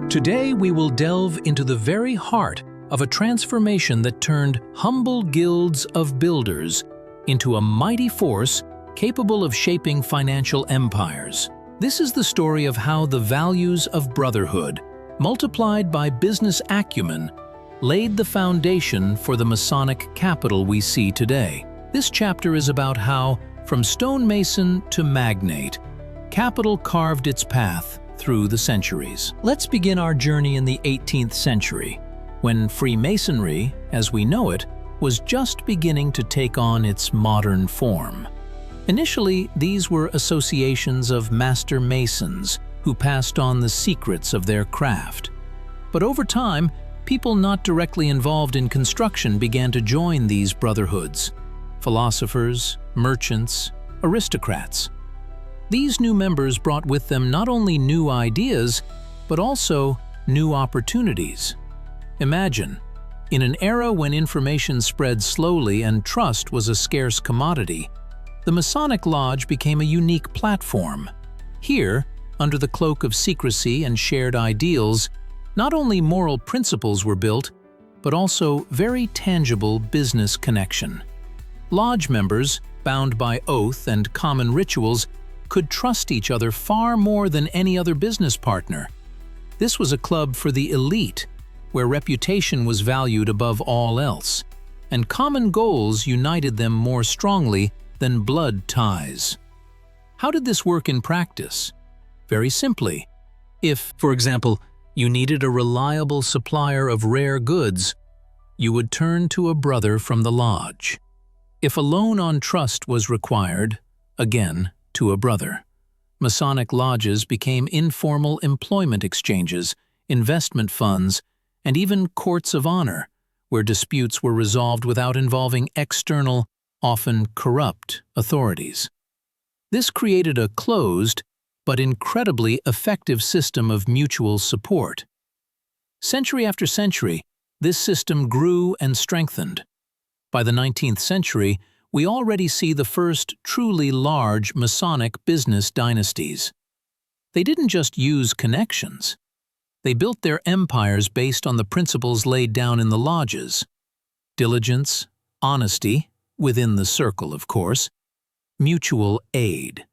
Today we will delve into the very heart of a transformation that turned humble guilds of builders into a mighty force capable of shaping financial empires. This is the story of how the values of brotherhood, multiplied by business acumen, laid the foundation for the Masonic capital we see today. This chapter is about how, from stonemason to magnate, capital carved its path through the centuries. Let's begin our journey in the 18th century, when Freemasonry, as we know it, was just beginning to take on its modern form. Initially, these were associations of master masons who passed on the secrets of their craft. But over time, people not directly involved in construction began to join these brotherhoods: philosophers, merchants, aristocrats. These new members brought with them not only new ideas, but also new opportunities. Imagine, in an era when information spread slowly and trust was a scarce commodity, the Masonic Lodge became a unique platform. Here, under the cloak of secrecy and shared ideals, not only moral principles were built, but also very tangible business connection. Lodge members, bound by oath and common rituals, could trust each other far more than any other business partner. This was a club for the elite, where reputation was valued above all else, and common goals united them more strongly than blood ties. How did this work in practice? Very simply, if, for example, you needed a reliable supplier of rare goods, you would turn to a brother from the lodge. If a loan on trust was required, again, to a brother. Masonic lodges became informal employment exchanges, investment funds, and even courts of honor, where disputes were resolved without involving external, often corrupt, authorities. This created a closed, but incredibly effective system of mutual support. Century after century, this system grew and strengthened. By the 19th century, we already see the first truly large Masonic business dynasties. They didn't just use connections. They built their empires based on the principles laid down in the lodges: diligence, honesty, within the circle, of course, mutual aid.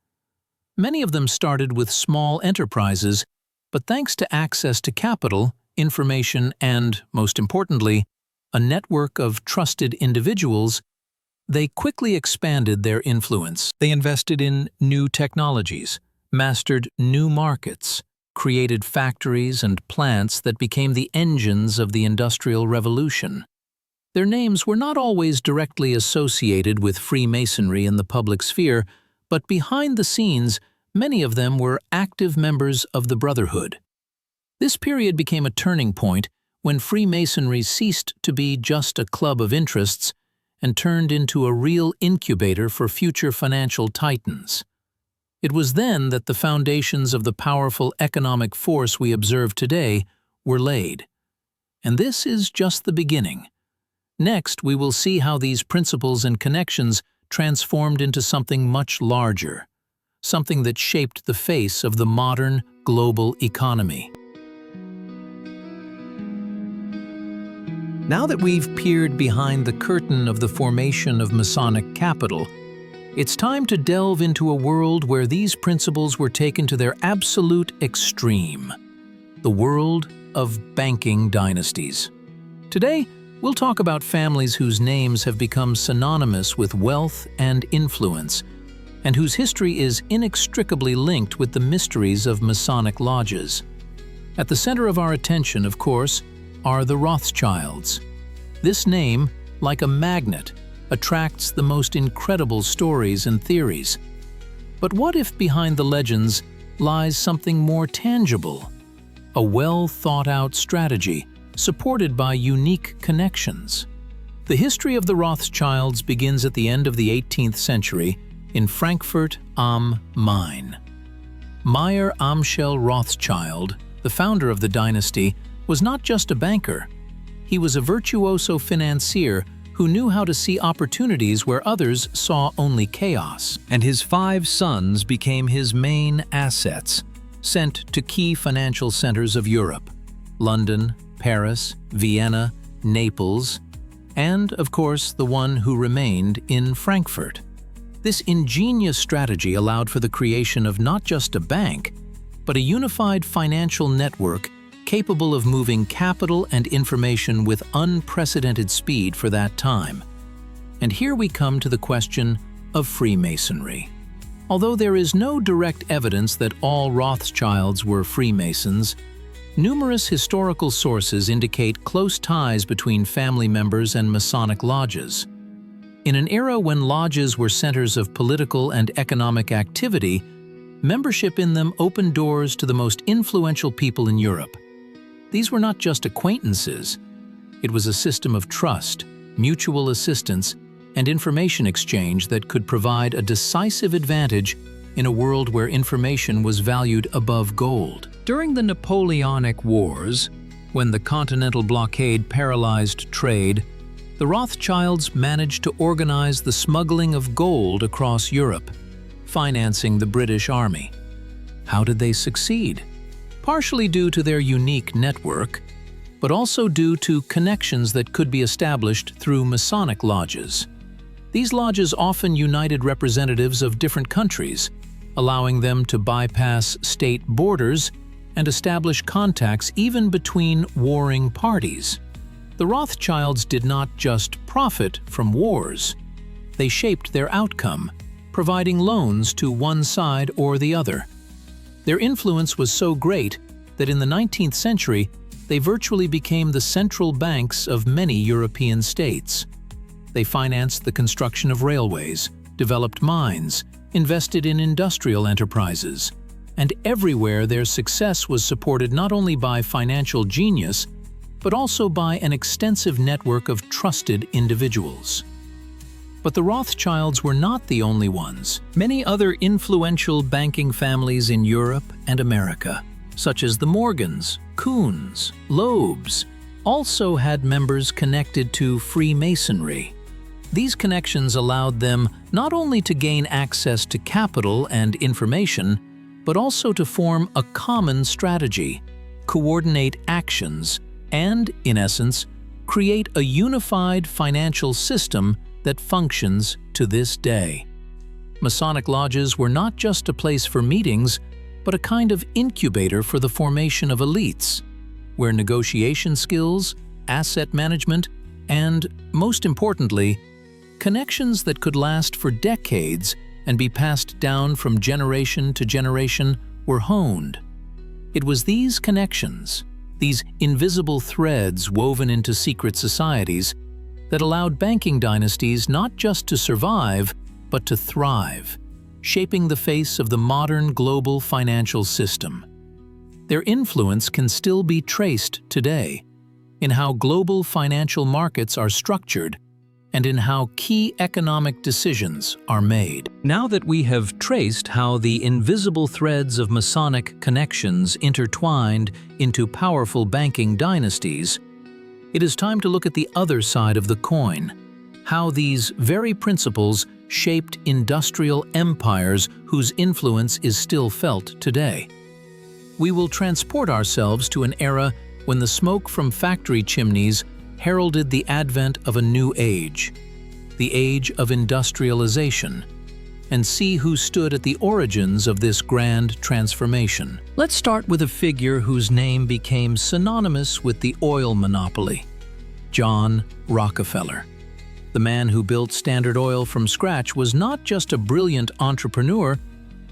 Many of them started with small enterprises, but thanks to access to capital, information, and, most importantly, a network of trusted individuals, they quickly expanded their influence. They invested in new technologies, mastered new markets, created factories and plants that became the engines of the Industrial Revolution. Their names were not always directly associated with Freemasonry in the public sphere, but behind the scenes, many of them were active members of the Brotherhood. This period became a turning point when Freemasonry ceased to be just a club of interests and turned into a real incubator for future financial titans. It was then that the foundations of the powerful economic force we observe today were laid. And this is just the beginning. Next, we will see how these principles and connections transformed into something much larger, something that shaped the face of the modern global economy. Now that we've peered behind the curtain of the formation of Masonic capital, it's time to delve into a world where these principles were taken to their absolute extreme: the world of banking dynasties. Today, we'll talk about families whose names have become synonymous with wealth and influence, and whose history is inextricably linked with the mysteries of Masonic lodges. At the center of our attention, of course, are the Rothschilds. This name, like a magnet, attracts the most incredible stories and theories. But what if behind the legends lies something more tangible? A well-thought-out strategy, supported by unique connections. The history of the Rothschilds begins at the end of the 18th century in Frankfurt am Main. Meyer Amschel Rothschild, the founder of the dynasty, was not just a banker. He was a virtuoso financier who knew how to see opportunities where others saw only chaos. And his 5 sons became his main assets, sent to key financial centers of Europe. London, Paris, Vienna, Naples, and, of course, the one who remained in Frankfurt. This ingenious strategy allowed for the creation of not just a bank, but a unified financial network capable of moving capital and information with unprecedented speed for that time. And here we come to the question of Freemasonry. Although there is no direct evidence that all Rothschilds were Freemasons, numerous historical sources indicate close ties between family members and Masonic lodges. In an era when lodges were centers of political and economic activity, membership in them opened doors to the most influential people in Europe. These were not just acquaintances. It was a system of trust, mutual assistance, and information exchange that could provide a decisive advantage in a world where information was valued above gold. During the Napoleonic Wars, when the Continental Blockade paralyzed trade, the Rothschilds managed to organize the smuggling of gold across Europe, financing the British Army. How did they succeed? Partially due to their unique network, but also due to connections that could be established through Masonic lodges. These lodges often united representatives of different countries, allowing them to bypass state borders and establish contacts even between warring parties. The Rothschilds did not just profit from wars. They shaped their outcome, providing loans to one side or the other. Their influence was so great that in the 19th century, they virtually became the central banks of many European states. They financed the construction of railways, developed mines, invested in industrial enterprises, and everywhere their success was supported not only by financial genius, but also by an extensive network of trusted individuals. But the Rothschilds were not the only ones. Many other influential banking families in Europe and America, such as the Morgans, Kuhns, Loebs, also had members connected to Freemasonry. These connections allowed them not only to gain access to capital and information, but also to form a common strategy, coordinate actions, and, in essence, create a unified financial system that functions to this day. Masonic lodges were not just a place for meetings, but a kind of incubator for the formation of elites, where negotiation skills, asset management, and, most importantly, connections that could last for decades and be passed down from generation to generation were honed. It was these connections, these invisible threads woven into secret societies, that allowed banking dynasties not just to survive, but to thrive, shaping the face of the modern global financial system. Their influence can still be traced today in how global financial markets are structured and in how key economic decisions are made. Now that we have traced how the invisible threads of Masonic connections intertwined into powerful banking dynasties, it is time to look at the other side of the coin, how these very principles shaped industrial empires whose influence is still felt today. We will transport ourselves to an era when the smoke from factory chimneys heralded the advent of a new age, the age of industrialization, and see who stood at the origins of this grand transformation. Let's start with a figure whose name became synonymous with the oil monopoly: John Rockefeller. The man who built Standard Oil from scratch was not just a brilliant entrepreneur,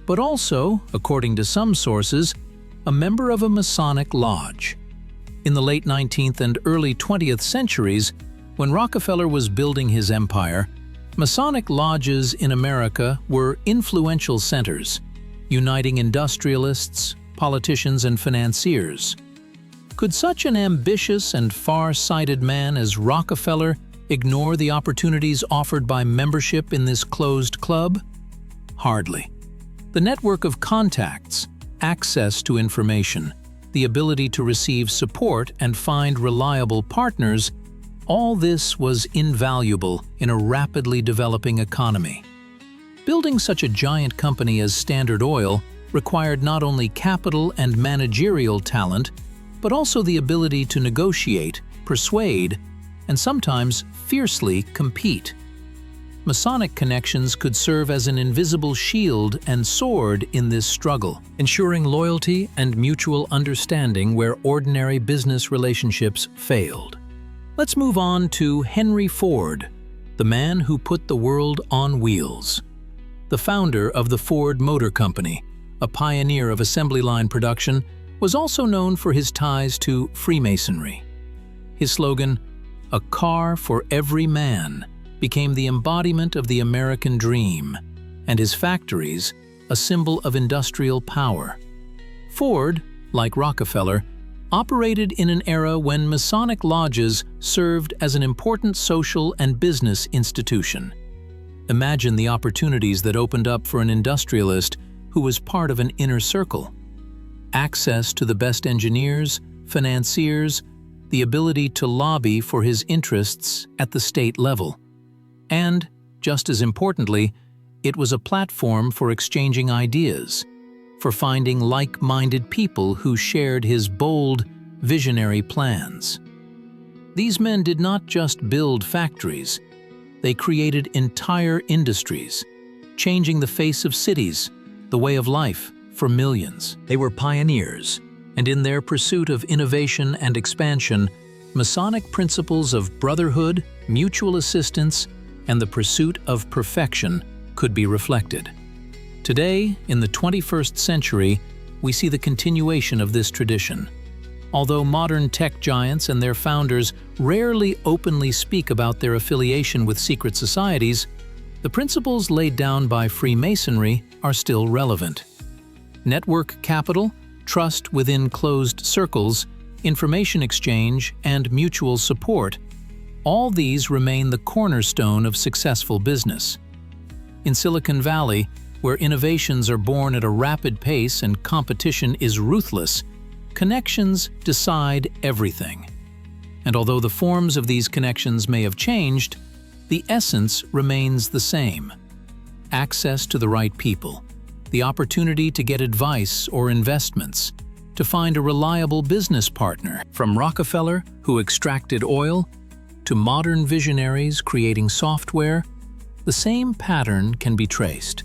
but also, according to some sources, a member of a Masonic lodge. In the late 19th and early 20th centuries, when Rockefeller was building his empire, Masonic lodges in America were influential centers, uniting industrialists, politicians, and financiers. Could such an ambitious and far-sighted man as Rockefeller ignore the opportunities offered by membership in this closed club? Hardly. The network of contacts, access to information, the ability to receive support and find reliable partners, all this was invaluable in a rapidly developing economy. Building such a giant company as Standard Oil required not only capital and managerial talent, but also the ability to negotiate, persuade, and sometimes fiercely compete. Masonic connections could serve as an invisible shield and sword in this struggle, ensuring loyalty and mutual understanding where ordinary business relationships failed. Let's move on to Henry Ford, the man who put the world on wheels. The founder of the Ford Motor Company, a pioneer of assembly line production, was also known for his ties to Freemasonry. His slogan, "A car for every man," became the embodiment of the American dream, and his factories a symbol of industrial power. Ford, like Rockefeller, operated in an era when Masonic lodges served as an important social and business institution. Imagine the opportunities that opened up for an industrialist who was part of an inner circle. Access to the best engineers, financiers, the ability to lobby for his interests at the state level. And, just as importantly, it was a platform for exchanging ideas, for finding like-minded people who shared his bold, visionary plans. These men did not just build factories, they created entire industries, changing the face of cities, the way of life, for millions. They were pioneers, and in their pursuit of innovation and expansion, Masonic principles of brotherhood, mutual assistance, and the pursuit of perfection could be reflected. Today, in the 21st century, we see the continuation of this tradition. Although modern tech giants and their founders rarely openly speak about their affiliation with secret societies, the principles laid down by Freemasonry are still relevant. Network capital, trust within closed circles, information exchange, and mutual support – all these remain the cornerstone of successful business. In Silicon Valley, where innovations are born at a rapid pace and competition is ruthless, connections decide everything. And although the forms of these connections may have changed, the essence remains the same. Access to the right people, the opportunity to get advice or investments, to find a reliable business partner, from Rockefeller, who extracted oil, to modern visionaries creating software, the same pattern can be traced.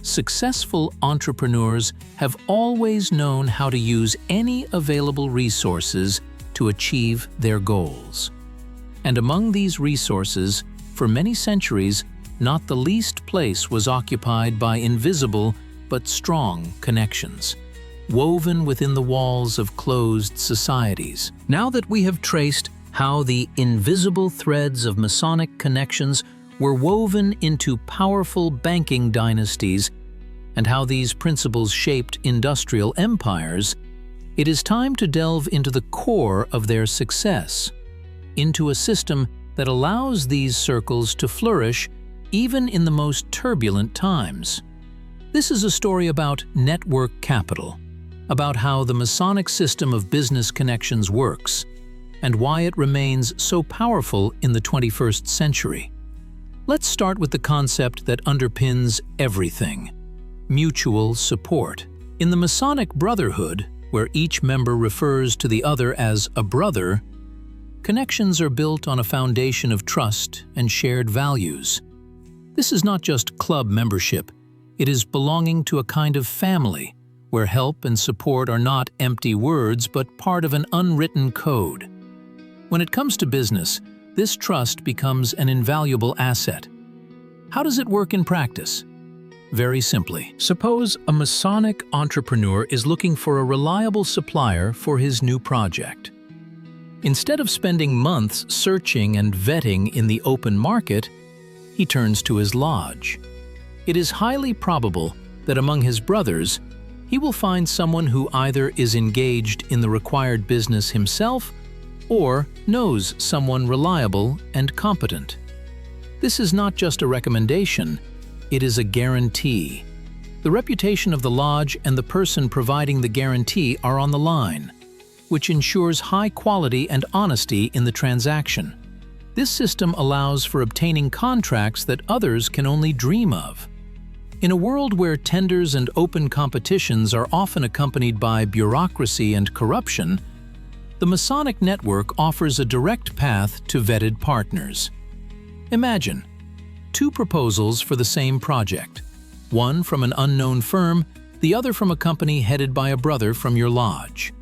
Successful entrepreneurs have always known how to use any available resources to achieve their goals. And among these resources, for many centuries, not the least place was occupied by invisible but strong connections, woven within the walls of closed societies. Now that we have traced how the invisible threads of Masonic connections were woven into powerful banking dynasties and how these principles shaped industrial empires, it is time to delve into the core of their success, into a system that allows these circles to flourish even in the most turbulent times. This is a story about network capital, about how the Masonic system of business connections works, and why it remains so powerful in the 21st century. Let's start with the concept that underpins everything: mutual support. In the Masonic Brotherhood, where each member refers to the other as a brother, connections are built on a foundation of trust and shared values. This is not just club membership, it is belonging to a kind of family, where help and support are not empty words but part of an unwritten code. When it comes to business, this trust becomes an invaluable asset. How does it work in practice? Very simply, suppose a Masonic entrepreneur is looking for a reliable supplier for his new project. Instead of spending months searching and vetting in the open market, he turns to his lodge. It is highly probable that among his brothers, he will find someone who either is engaged in the required business himself or knows someone reliable and competent. This is not just a recommendation, it is a guarantee. The reputation of the lodge and the person providing the guarantee are on the line, which ensures high quality and honesty in the transaction. This system allows for obtaining contracts that others can only dream of. In a world where tenders and open competitions are often accompanied by bureaucracy and corruption, The Masonic network offers a direct path to vetted partners. Imagine two proposals for the same project, one from an unknown firm, the other from a company headed by a brother from your lodge.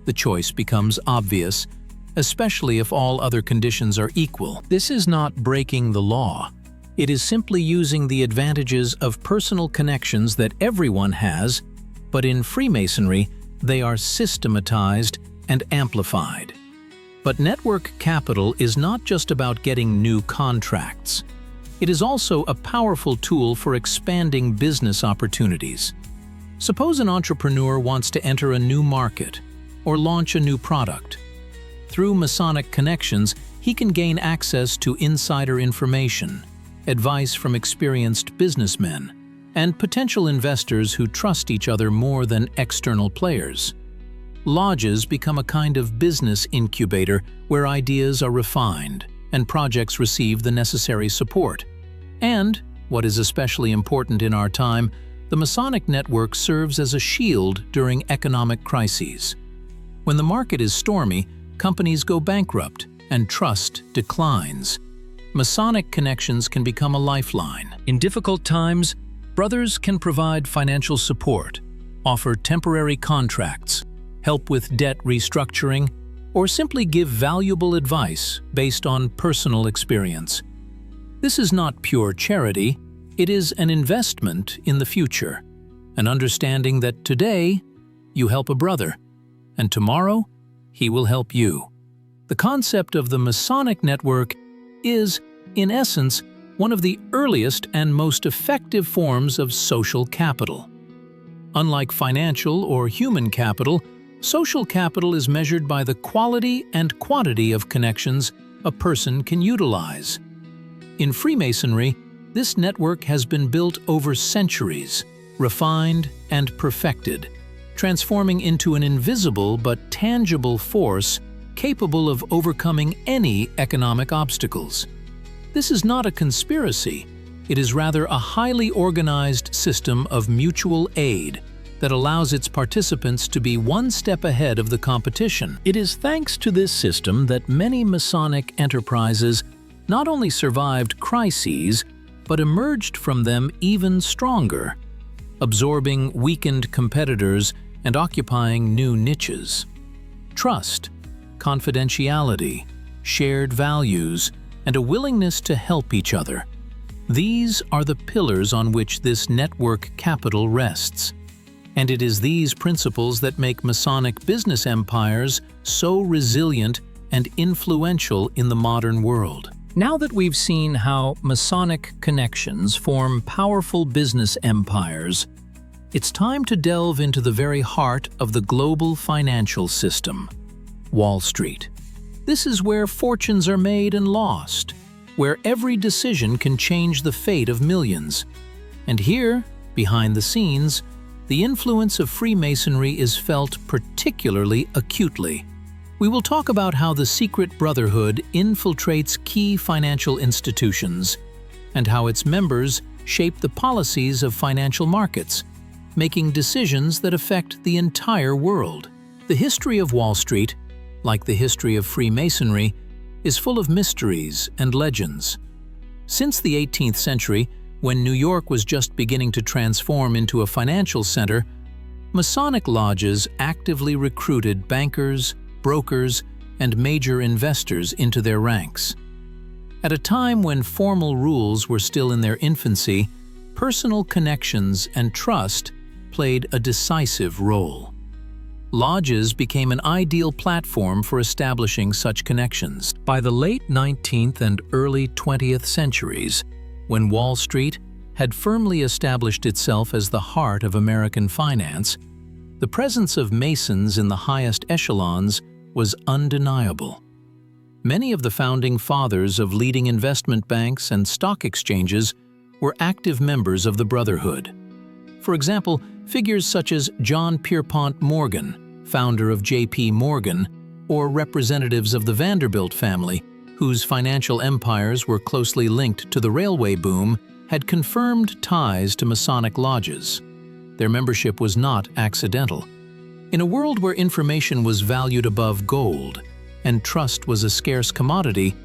The choice becomes obvious, especially if all other conditions are equal. This is not breaking the law. It is simply using the advantages of personal connections that everyone has, but in Freemasonry, they are systematized and amplified. But network capital is not just about getting new contracts. It is also a powerful tool for expanding business opportunities. Suppose an entrepreneur wants to enter a new market or launch a new product. Through Masonic connections, he can gain access to insider information, advice from experienced businessmen, and potential investors who trust each other more than external players. Lodges become a kind of business incubator where ideas are refined and projects receive the necessary support. And, what is especially important in our time, the Masonic network serves as a shield during economic crises. When the market is stormy, companies go bankrupt and trust declines. Masonic connections can become a lifeline. In difficult times, brothers can provide financial support, offer temporary contracts, help with debt restructuring, or simply give valuable advice based on personal experience. This is not pure charity, it is an investment in the future, an understanding that today you help a brother, and tomorrow he will help you. The concept of the Masonic network is, in essence, one of the earliest and most effective forms of social capital. Unlike financial or human capital, social capital is measured by the quality and quantity of connections a person can utilize. In Freemasonry, this network has been built over centuries, refined and perfected, transforming into an invisible but tangible force capable of overcoming any economic obstacles. This is not a conspiracy, it is rather a highly organized system of mutual aid that allows its participants to be one step ahead of the competition. It is thanks to this system that many Masonic enterprises not only survived crises, but emerged from them even stronger, absorbing weakened competitors and occupying new niches. Trust, confidentiality, shared values, and a willingness to help each other. These are the pillars on which this network capital rests. And it is these principles that make Masonic business empires so resilient and influential in the modern world. Now that we've seen how Masonic connections form powerful business empires, it's time to delve into the very heart of the global financial system, Wall Street. This is where fortunes are made and lost, where every decision can change the fate of millions. And here, behind the scenes, the influence of Freemasonry is felt particularly acutely. We will talk about how the secret brotherhood infiltrates key financial institutions and how its members shape the policies of financial markets, making decisions that affect the entire world. The history of Wall Street, like the history of Freemasonry, is full of mysteries and legends. Since the 18th century, when New York was just beginning to transform into a financial center, Masonic lodges actively recruited bankers, brokers, and major investors into their ranks. At a time when formal rules were still in their infancy, personal connections and trust played a decisive role. Lodges became an ideal platform for establishing such connections. By the late 19th and early 20th centuries, when Wall Street had firmly established itself as the heart of American finance, the presence of Masons in the highest echelons was undeniable. Many of the founding fathers of leading investment banks and stock exchanges were active members of the Brotherhood. For example, figures such as John Pierpont Morgan, founder of J.P. Morgan, or representatives of the Vanderbilt family, whose financial empires were closely linked to the railway boom, had confirmed ties to Masonic lodges. Their membership was not accidental. In a world where information was valued above gold and trust was a scarce commodity,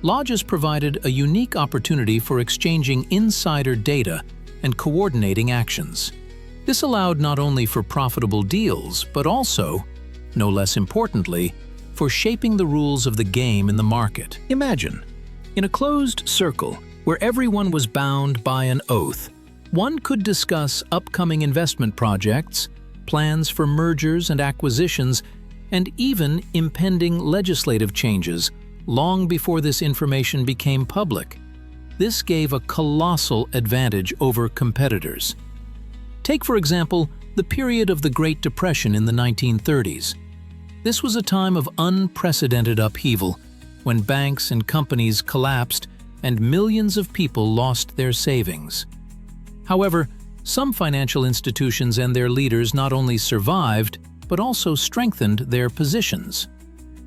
lodges provided a unique opportunity for exchanging insider data and coordinating actions. This allowed not only for profitable deals, but also, no less importantly, for shaping the rules of the game in the market. Imagine, in a closed circle where everyone was bound by an oath, one could discuss upcoming investment projects, plans for mergers and acquisitions, and even impending legislative changes long before this information became public. This gave a colossal advantage over competitors. Take, for example, the period of the Great Depression in the 1930s. This was a time of unprecedented upheaval, when banks and companies collapsed and millions of people lost their savings. However, some financial institutions and their leaders not only survived, but also strengthened their positions.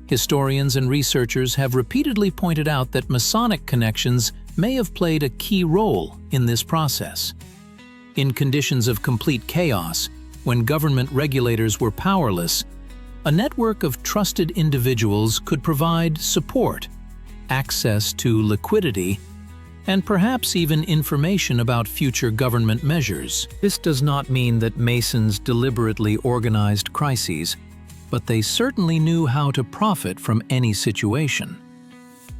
Historians and researchers have repeatedly pointed out that Masonic connections may have played a key role in this process. In conditions of complete chaos, when government regulators were powerless, a network of trusted individuals could provide support, access to liquidity, and perhaps even information about future government measures. This does not mean that Masons deliberately organized crises, but they certainly knew how to profit from any situation.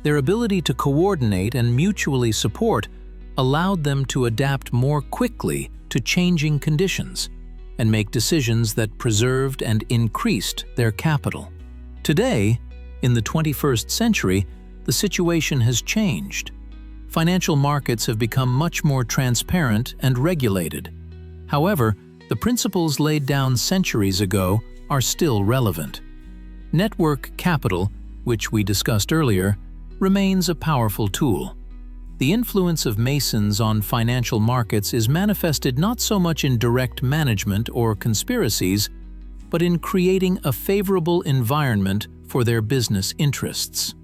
Their ability to coordinate and mutually support allowed them to adapt more quickly to changing conditions and make decisions that preserved and increased their capital. Today, in the 21st century, the situation has changed. Financial markets have become much more transparent and regulated. However, the principles laid down centuries ago are still relevant. Network capital, which we discussed earlier, remains a powerful tool. The influence of Masons on financial markets is manifested not so much in direct management or conspiracies, but in creating a favorable environment for their business interests.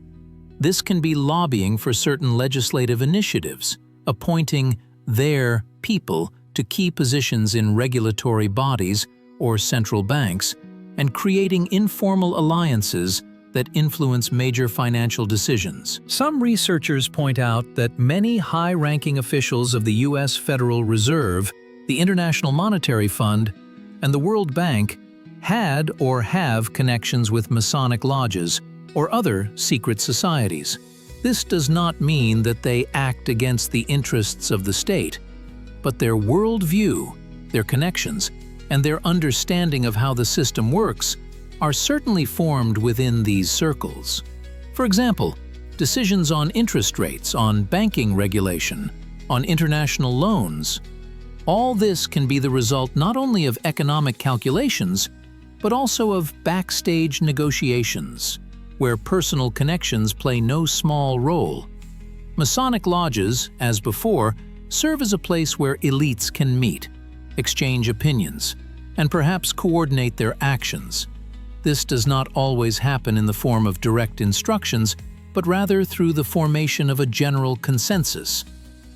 This can be lobbying for certain legislative initiatives, appointing their people to key positions in regulatory bodies or central banks, and creating informal alliances that influence major financial decisions. Some researchers point out that many high-ranking officials of the U.S. Federal Reserve, the International Monetary Fund, and the World Bank had or have connections with Masonic lodges or other secret societies. This does not mean that they act against the interests of the state, but their worldview, their connections, and their understanding of how the system works are certainly formed within these circles. For example, decisions on interest rates, on banking regulation, on international loans. All this can be the result not only of economic calculations, but also of backstage negotiations, where personal connections play no small role. Masonic lodges, as before, serve as a place where elites can meet, exchange opinions, and perhaps coordinate their actions. This does not always happen in the form of direct instructions, but rather through the formation of a general consensus,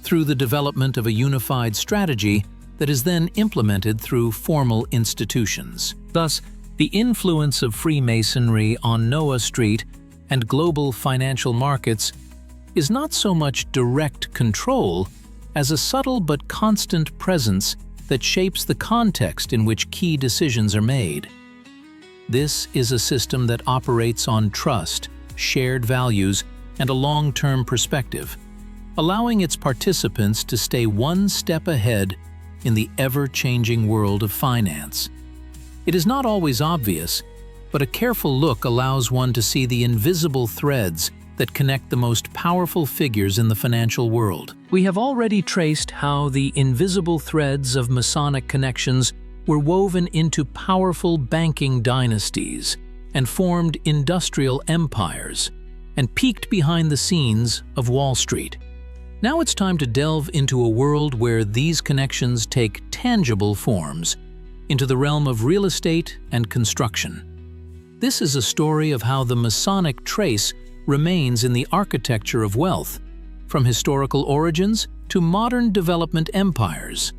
through the development of a unified strategy that is then implemented through formal institutions. Thus, the influence of Freemasonry on Noah Street and global financial markets is not so much direct control as a subtle but constant presence that shapes the context in which key decisions are made. This is a system that operates on trust, shared values, and a long-term perspective, allowing its participants to stay one step ahead in the ever-changing world of finance. It is not always obvious, but a careful look allows one to see the invisible threads that connect the most powerful figures in the financial world. We have already traced how the invisible threads of Masonic connections were woven into powerful banking dynasties and formed industrial empires and peeked behind the scenes of Wall Street. Now it's time to delve into a world where these connections take tangible forms, into the realm of real estate and construction. This is a story of how the Masonic trace remains in the architecture of wealth, from historical origins to modern development empires.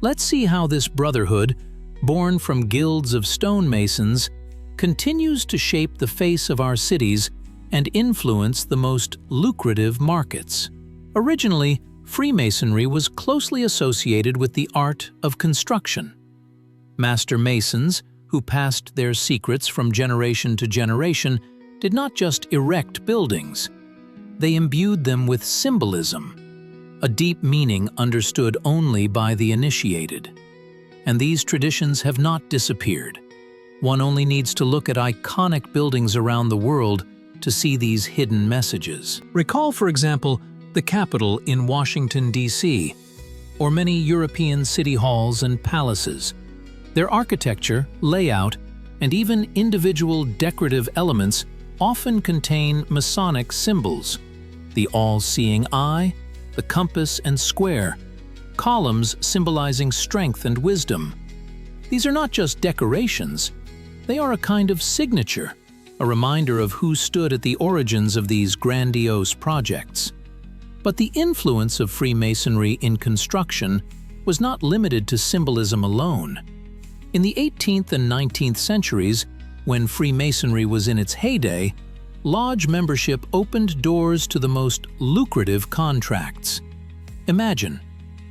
Let's see how this brotherhood, born from guilds of stonemasons, continues to shape the face of our cities and influence the most lucrative markets. Originally, Freemasonry was closely associated with the art of construction. Master masons, who passed their secrets from generation to generation, did not just erect buildings. They imbued them with symbolism, a deep meaning understood only by the initiated. And these traditions have not disappeared. One only needs to look at iconic buildings around the world to see these hidden messages. Recall, for example, the Capitol in Washington, D.C., or many European city halls and palaces. Their architecture, layout, and even individual decorative elements often contain Masonic symbols: the all-seeing eye, the compass and square, columns symbolizing strength and wisdom. These are not just decorations, they are a kind of signature, a reminder of who stood at the origins of these grandiose projects. But the influence of Freemasonry in construction was not limited to symbolism alone. In the 18th and 19th centuries, when Freemasonry was in its heyday, lodge membership opened doors to the most lucrative contracts. Imagine,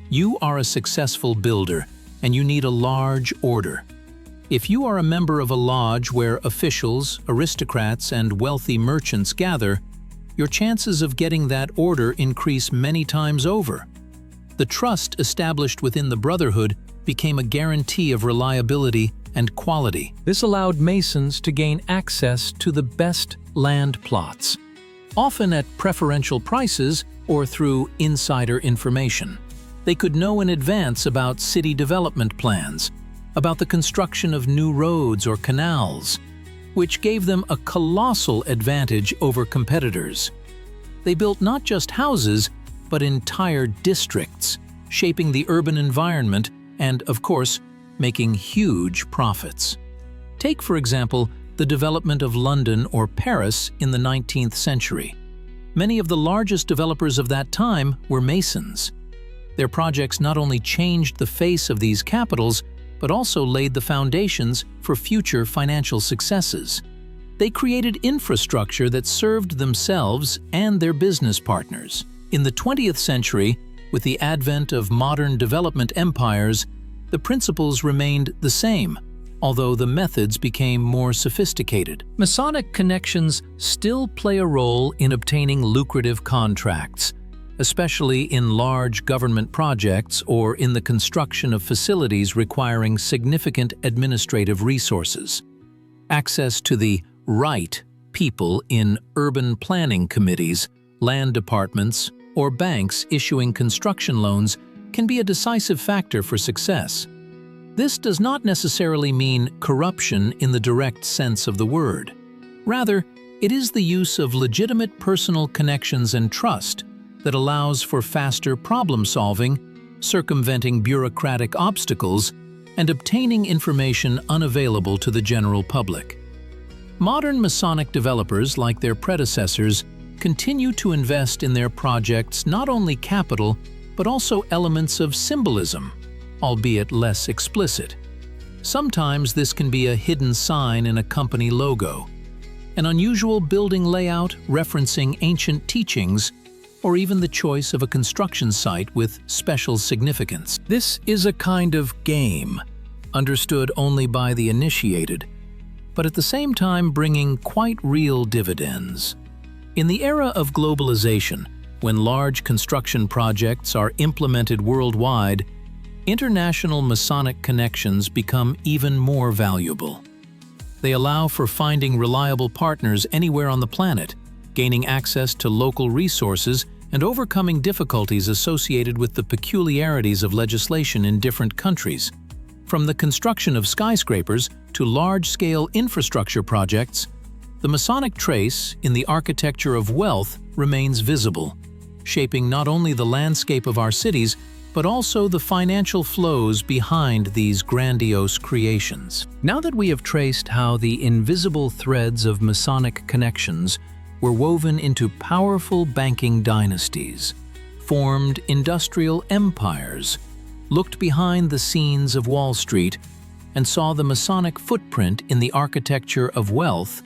you are a successful builder and you need a large order. If you are a member of a lodge where officials, aristocrats, and wealthy merchants gather, your chances of getting that order increase many times over. The trust established within the brotherhood became a guarantee of reliability and quality. This allowed Masons to gain access to the best land plots, often at preferential prices or through insider information. They could know in advance about city development plans, about the construction of new roads or canals, which gave them a colossal advantage over competitors. They built not just houses, but entire districts, shaping the urban environment and, of course, making huge profits. Take, for example, the development of London or Paris in the 19th century. Many of the largest developers of that time were Masons. Their projects not only changed the face of these capitals, but also laid the foundations for future financial successes. They created infrastructure that served themselves and their business partners. In the 20th century, with the advent of modern development empires, the principles remained the same, although the methods became more sophisticated. Masonic connections still play a role in obtaining lucrative contracts, especially in large government projects or in the construction of facilities requiring significant administrative resources. Access to the right people in urban planning committees, land departments, or banks issuing construction loans can be a decisive factor for success. This does not necessarily mean corruption in the direct sense of the word. Rather, it is the use of legitimate personal connections and trust that allows for faster problem-solving, circumventing bureaucratic obstacles, and obtaining information unavailable to the general public. Modern Masonic developers, like their predecessors, continue to invest in their projects not only capital, but also elements of symbolism, albeit less explicit. Sometimes this can be a hidden sign in a company logo, an unusual building layout referencing ancient teachings, or even the choice of a construction site with special significance. This is a kind of game, understood only by the initiated, but at the same time bringing quite real dividends. In the era of globalization, when large construction projects are implemented worldwide, international Masonic connections become even more valuable. They allow for finding reliable partners anywhere on the planet, gaining access to local resources, and overcoming difficulties associated with the peculiarities of legislation in different countries. From the construction of skyscrapers to large-scale infrastructure projects, the Masonic trace in the architecture of wealth remains visible, shaping not only the landscape of our cities, but also the financial flows behind these grandiose creations. Now that we have traced how the invisible threads of Masonic connections were woven into powerful banking dynasties, formed industrial empires, looked behind the scenes of Wall Street, and saw the Masonic footprint in the architecture of wealth,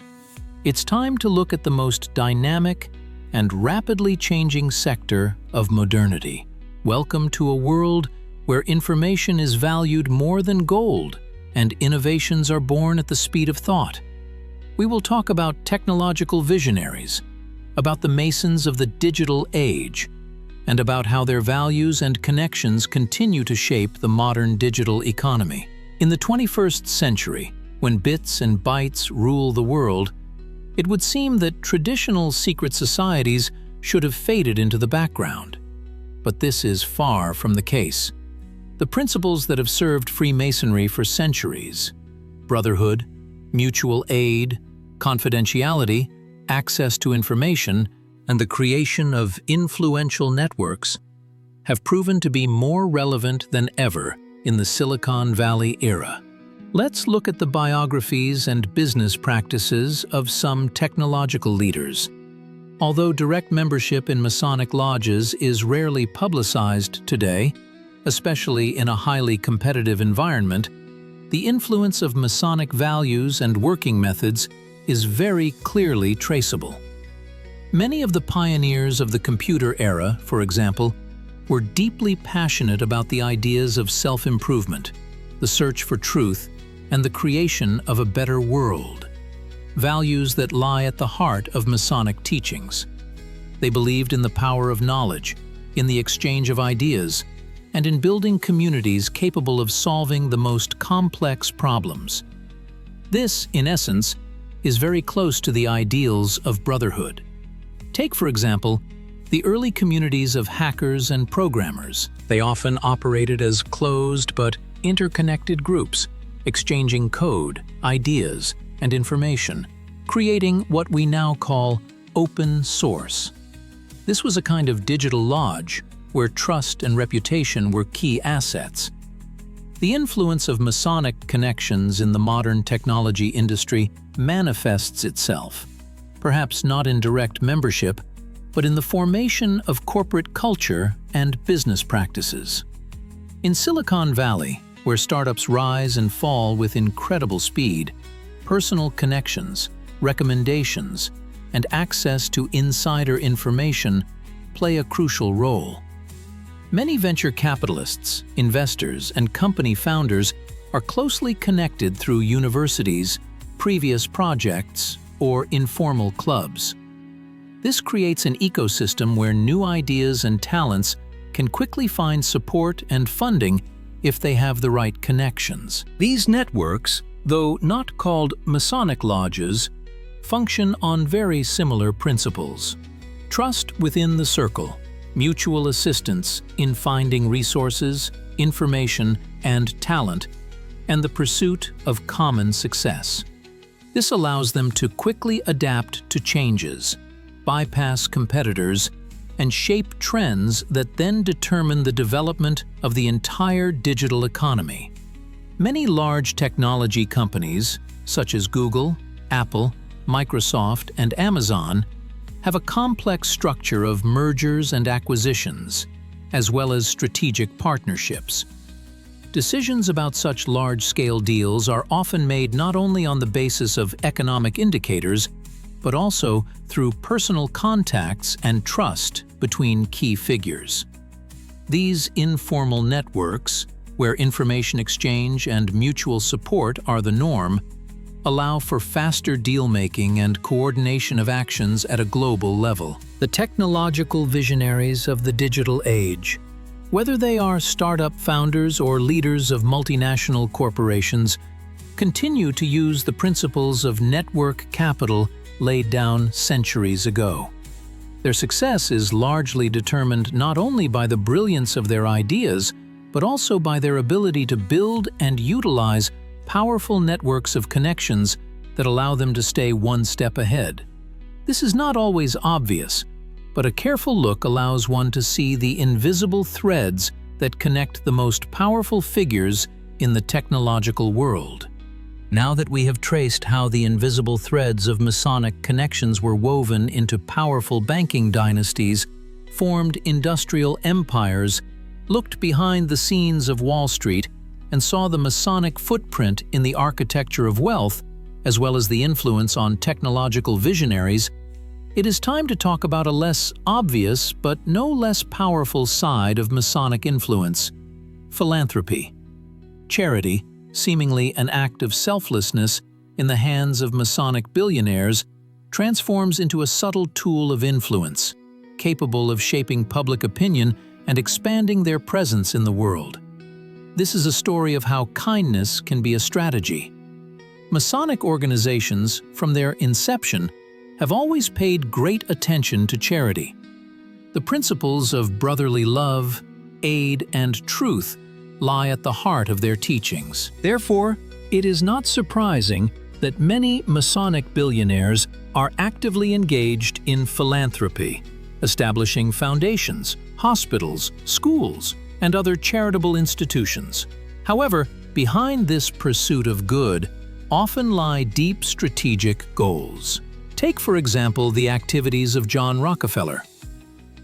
it's time to look at the most dynamic and rapidly changing sector of modernity. Welcome to a world where information is valued more than gold and innovations are born at the speed of thought. We will talk about technological visionaries, about the Masons of the digital age, and about how their values and connections continue to shape the modern digital economy. In the 21st century, when bits and bytes rule the world, it would seem that traditional secret societies should have faded into the background. But this is far from the case. The principles that have served Freemasonry for centuries – brotherhood, mutual aid, confidentiality, access to information, and the creation of influential networks – have proven to be more relevant than ever in the Silicon Valley era. Let's look at the biographies and business practices of some technological leaders. Although direct membership in Masonic lodges is rarely publicized today, especially in a highly competitive environment, the influence of Masonic values and working methods is very clearly traceable. Many of the pioneers of the computer era, for example, were deeply passionate about the ideas of self-improvement, the search for truth, and the creation of a better world, values that lie at the heart of Masonic teachings. They believed in the power of knowledge, in the exchange of ideas, and in building communities capable of solving the most complex problems. This, in essence, is very close to the ideals of brotherhood. Take, for example, the early communities of hackers and programmers. They often operated as closed but interconnected groups, exchanging code, ideas, and information, creating what we now call open source. This was a kind of digital lodge where trust and reputation were key assets. The influence of Masonic connections in the modern technology industry manifests itself, perhaps not in direct membership, but in the formation of corporate culture and business practices. In Silicon Valley, where startups rise and fall with incredible speed, personal connections, recommendations, and access to insider information play a crucial role. Many venture capitalists, investors, and company founders are closely connected through universities, previous projects, or informal clubs. This creates an ecosystem where new ideas and talents can quickly find support and funding if they have the right connections. These networks, though not called Masonic lodges, function on very similar principles. Trust within the circle, mutual assistance in finding resources, information, and talent, and the pursuit of common success. This allows them to quickly adapt to changes, bypass competitors, and shape trends that then determine the development of the entire digital economy. Many large technology companies, such as Google, Apple, Microsoft, and Amazon, have a complex structure of mergers and acquisitions, as well as strategic partnerships. Decisions about such large-scale deals are often made not only on the basis of economic indicators, but also through personal contacts and trust between key figures. These informal networks, where information exchange and mutual support are the norm, allow for faster deal-making and coordination of actions at a global level. The technological visionaries of the digital age, whether they are startup founders or leaders of multinational corporations, continue to use the principles of network capital laid down centuries ago. Their success is largely determined not only by the brilliance of their ideas, but also by their ability to build and utilize powerful networks of connections that allow them to stay one step ahead. This is not always obvious, but a careful look allows one to see the invisible threads that connect the most powerful figures in the technological world. Now that we have traced how the invisible threads of Masonic connections were woven into powerful banking dynasties, formed industrial empires, looked behind the scenes of Wall Street, and saw the Masonic footprint in the architecture of wealth, as well as the influence on technological visionaries, it is time to talk about a less obvious but no less powerful side of Masonic influence: philanthropy. Charity, seemingly an act of selflessness in the hands of Masonic billionaires, transforms into a subtle tool of influence, capable of shaping public opinion and expanding their presence in the world. This is a story of how kindness can be a strategy. Masonic organizations, from their inception, have always paid great attention to charity. The principles of brotherly love, aid, and truth lie at the heart of their teachings. Therefore, it is not surprising that many Masonic billionaires are actively engaged in philanthropy, establishing foundations, hospitals, schools, and other charitable institutions. However, behind this pursuit of good often lie deep strategic goals. Take, for example, the activities of John Rockefeller.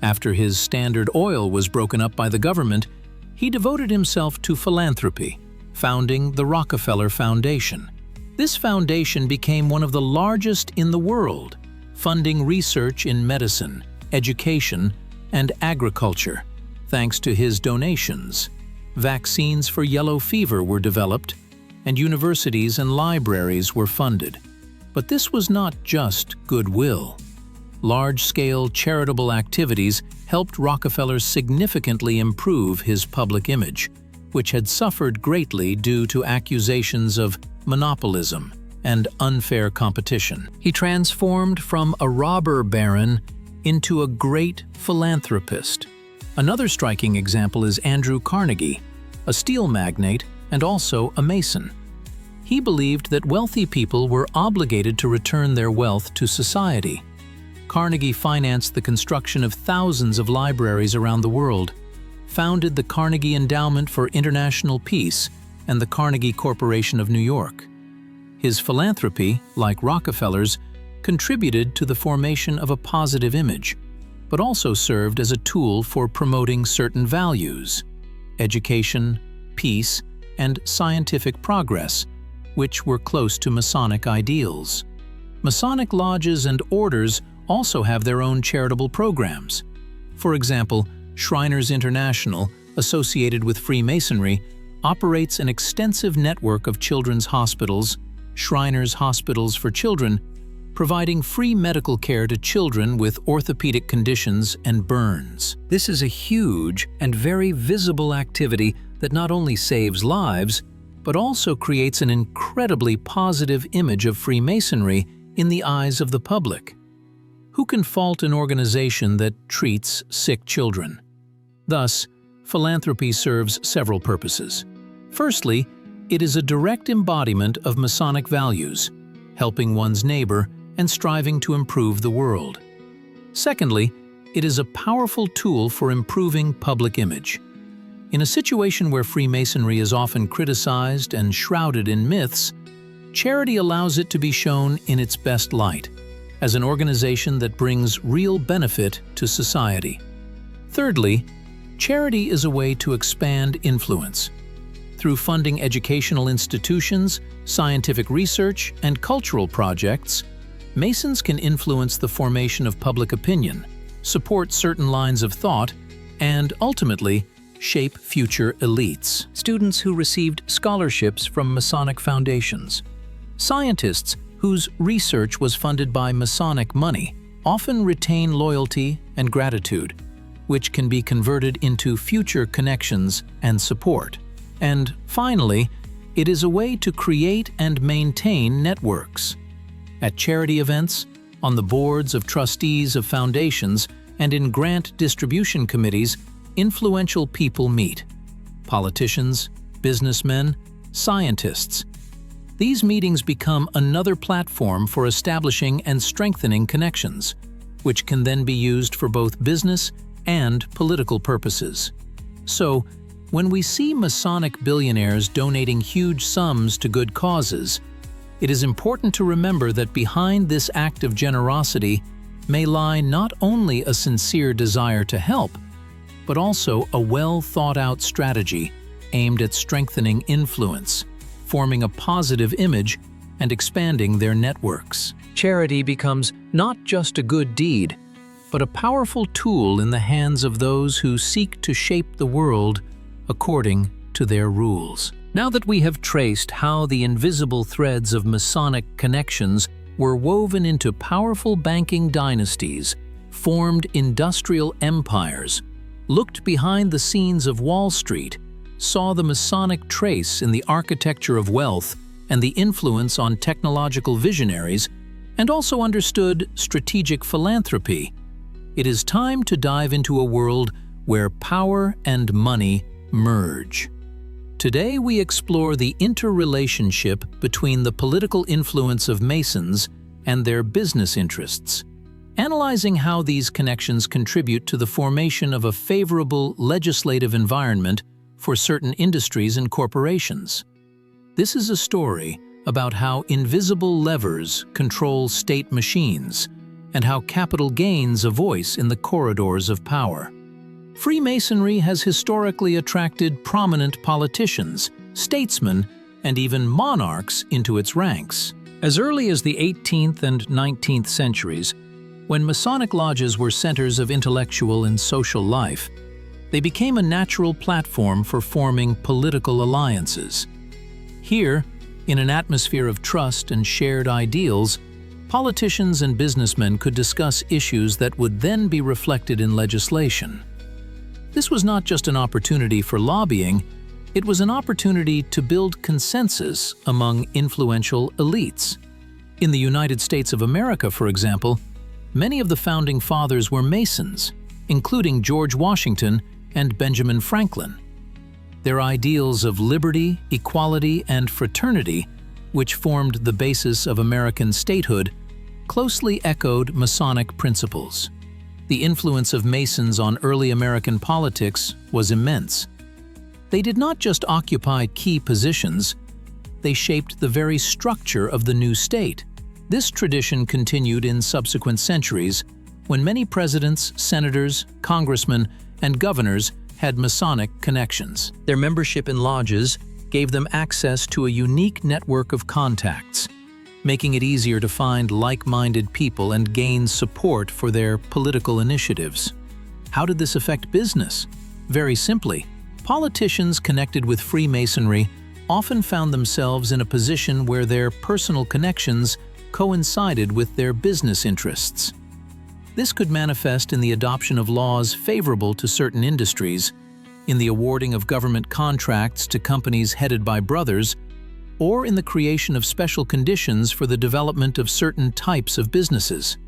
After his Standard Oil was broken up by the government, he devoted himself to philanthropy, founding the Rockefeller Foundation. This foundation became one of the largest in the world, funding research in medicine, education, and agriculture. Thanks to his donations, vaccines for yellow fever were developed, and universities and libraries were funded. But this was not just goodwill. Large-scale charitable activities helped Rockefeller significantly improve his public image, which had suffered greatly due to accusations of monopolism and unfair competition. He transformed from a robber baron into a great philanthropist. Another striking example is Andrew Carnegie, a steel magnate and also a Mason. He believed that wealthy people were obligated to return their wealth to society. Carnegie financed the construction of thousands of libraries around the world, founded the Carnegie Endowment for International Peace and the Carnegie Corporation of New York. His philanthropy, like Rockefeller's, contributed to the formation of a positive image, but also served as a tool for promoting certain values: education, peace, and scientific progress, which were close to Masonic ideals. Masonic lodges and orders also have their own charitable programs. For example, Shriners International, associated with Freemasonry, operates an extensive network of children's hospitals, Shriners Hospitals for Children, providing free medical care to children with orthopedic conditions and burns. This is a huge and very visible activity that not only saves lives, but also creates an incredibly positive image of Freemasonry in the eyes of the public. Who can fault an organization that treats sick children? Thus, philanthropy serves several purposes. Firstly, it is a direct embodiment of Masonic values, helping one's neighbor and striving to improve the world. Secondly, it is a powerful tool for improving public image. In a situation where Freemasonry is often criticized and shrouded in myths, charity allows it to be shown in its best light, as an organization that brings real benefit to society. Thirdly, charity is a way to expand influence. Through funding educational institutions, scientific research, and cultural projects, Masons can influence the formation of public opinion, support certain lines of thought, and ultimately, shape future elites. Students who received scholarships from Masonic foundations. Scientists whose research was funded by Masonic money often retain loyalty and gratitude, which can be converted into future connections and support. And finally, it is a way to create and maintain networks. At charity events, on the boards of trustees of foundations, and in grant distribution committees, influential people meet: politicians, businessmen, scientists. These meetings become another platform for establishing and strengthening connections, which can then be used for both business and political purposes. So, when we see Masonic billionaires donating huge sums to good causes, it is important to remember that behind this act of generosity may lie not only a sincere desire to help, but also a well-thought-out strategy aimed at strengthening influence, forming a positive image, and expanding their networks. Charity becomes not just a good deed, but a powerful tool in the hands of those who seek to shape the world according to their rules. Now that we have traced how the invisible threads of Masonic connections were woven into powerful banking dynasties, formed industrial empires, looked behind the scenes of Wall Street, saw the Masonic trace in the architecture of wealth and the influence on technological visionaries, and also understood strategic philanthropy, it is time to dive into a world where power and money merge. Today we explore the interrelationship between the political influence of Masons and their business interests, analyzing how these connections contribute to the formation of a favorable legislative environment for certain industries and corporations. This is a story about how invisible levers control state machines and how capital gains a voice in the corridors of power. Freemasonry has historically attracted prominent politicians, statesmen, and even monarchs into its ranks. As early as the 18th and 19th centuries, when Masonic lodges were centers of intellectual and social life, they became a natural platform for forming political alliances. Here, in an atmosphere of trust and shared ideals, politicians and businessmen could discuss issues that would then be reflected in legislation. This was not just an opportunity for lobbying, it was an opportunity to build consensus among influential elites. In the United States of America, for example, many of the founding fathers were Masons, including George Washington and Benjamin Franklin. Their ideals of liberty, equality, and fraternity, which formed the basis of American statehood, closely echoed Masonic principles. The influence of Masons on early American politics was immense. They did not just occupy key positions, they shaped the very structure of the new state. This tradition continued in subsequent centuries, when many presidents, senators, congressmen, and governors had Masonic connections. Their membership in lodges gave them access to a unique network of contacts, making it easier to find like-minded people and gain support for their political initiatives. How did this affect business? Very simply, politicians connected with Freemasonry often found themselves in a position where their personal connections coincided with their business interests. This could manifest in the adoption of laws favorable to certain industries, in the awarding of government contracts to companies headed by brothers, or in the creation of special conditions for the development of certain types of businesses.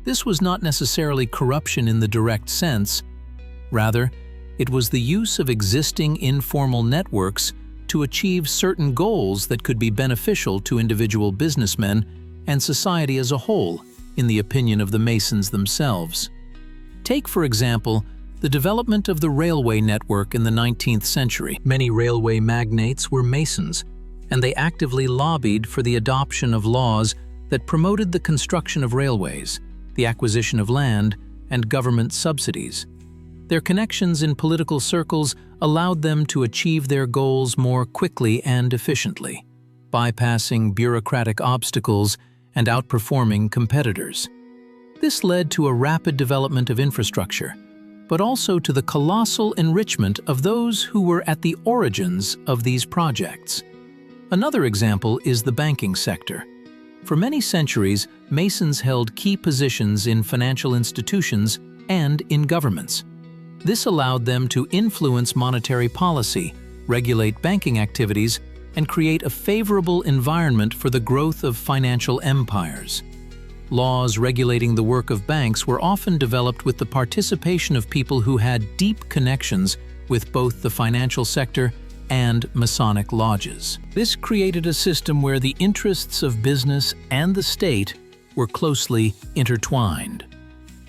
This was not necessarily corruption in the direct sense. Rather, it was the use of existing informal networks to achieve certain goals that could be beneficial to individual businessmen and society as a whole, in the opinion of the Masons themselves. Take, for example, the development of the railway network in the 19th century. Many railway magnates were Masons, and they actively lobbied for the adoption of laws that promoted the construction of railways, the acquisition of land, and government subsidies. Their connections in political circles allowed them to achieve their goals more quickly and efficiently, bypassing bureaucratic obstacles and outperforming competitors. This led to a rapid development of infrastructure, but also to the colossal enrichment of those who were at the origins of these projects. Another example is the banking sector. For many centuries, Masons held key positions in financial institutions and in governments. This allowed them to influence monetary policy, regulate banking activities, and create a favorable environment for the growth of financial empires. Laws regulating the work of banks were often developed with the participation of people who had deep connections with both the financial sector and Masonic lodges. This created a system where the interests of business and the state were closely intertwined.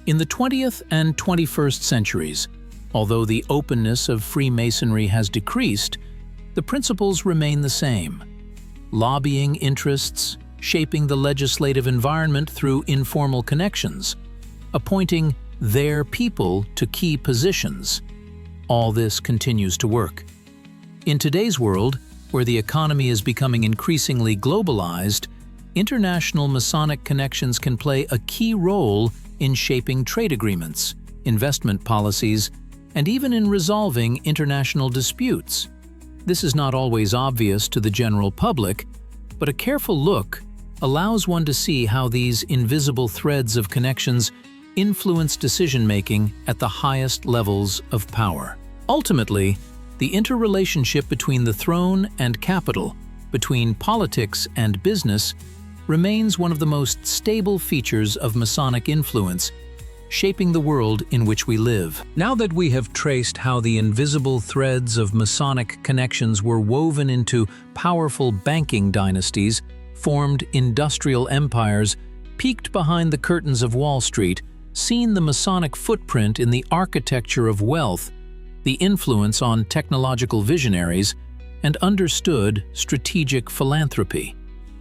In the 20th and 21st centuries, although the openness of Freemasonry has decreased, the principles remain the same. Lobbying interests, shaping the legislative environment through informal connections, appointing their people to key positions. All this continues to work. In today's world, where the economy is becoming increasingly globalized, international Masonic connections can play a key role in shaping trade agreements, investment policies, and even in resolving international disputes. This is not always obvious to the general public, but a careful look allows one to see how these invisible threads of connections influence decision-making at the highest levels of power. Ultimately, the interrelationship between the throne and capital, between politics and business, remains one of the most stable features of Masonic influence, shaping the world in which we live. Now that we have traced how the invisible threads of Masonic connections were woven into powerful banking dynasties, formed industrial empires, peeked behind the curtains of Wall Street, seen the Masonic footprint in the architecture of wealth, the influence on technological visionaries, and understood strategic philanthropy,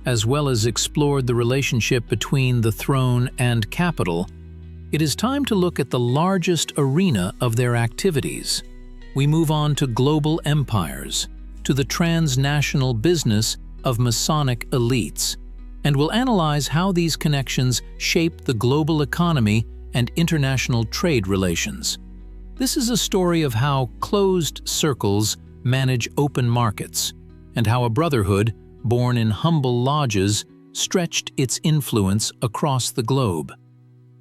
as well as explored the relationship between the throne and capital, it is time to look at the largest arena of their activities. We move on to global empires, to the transnational business of Masonic elites, and will analyze how these connections shape the global economy and international trade relations. This is a story of how closed circles manage open markets, and how a brotherhood, born in humble lodges, stretched its influence across the globe.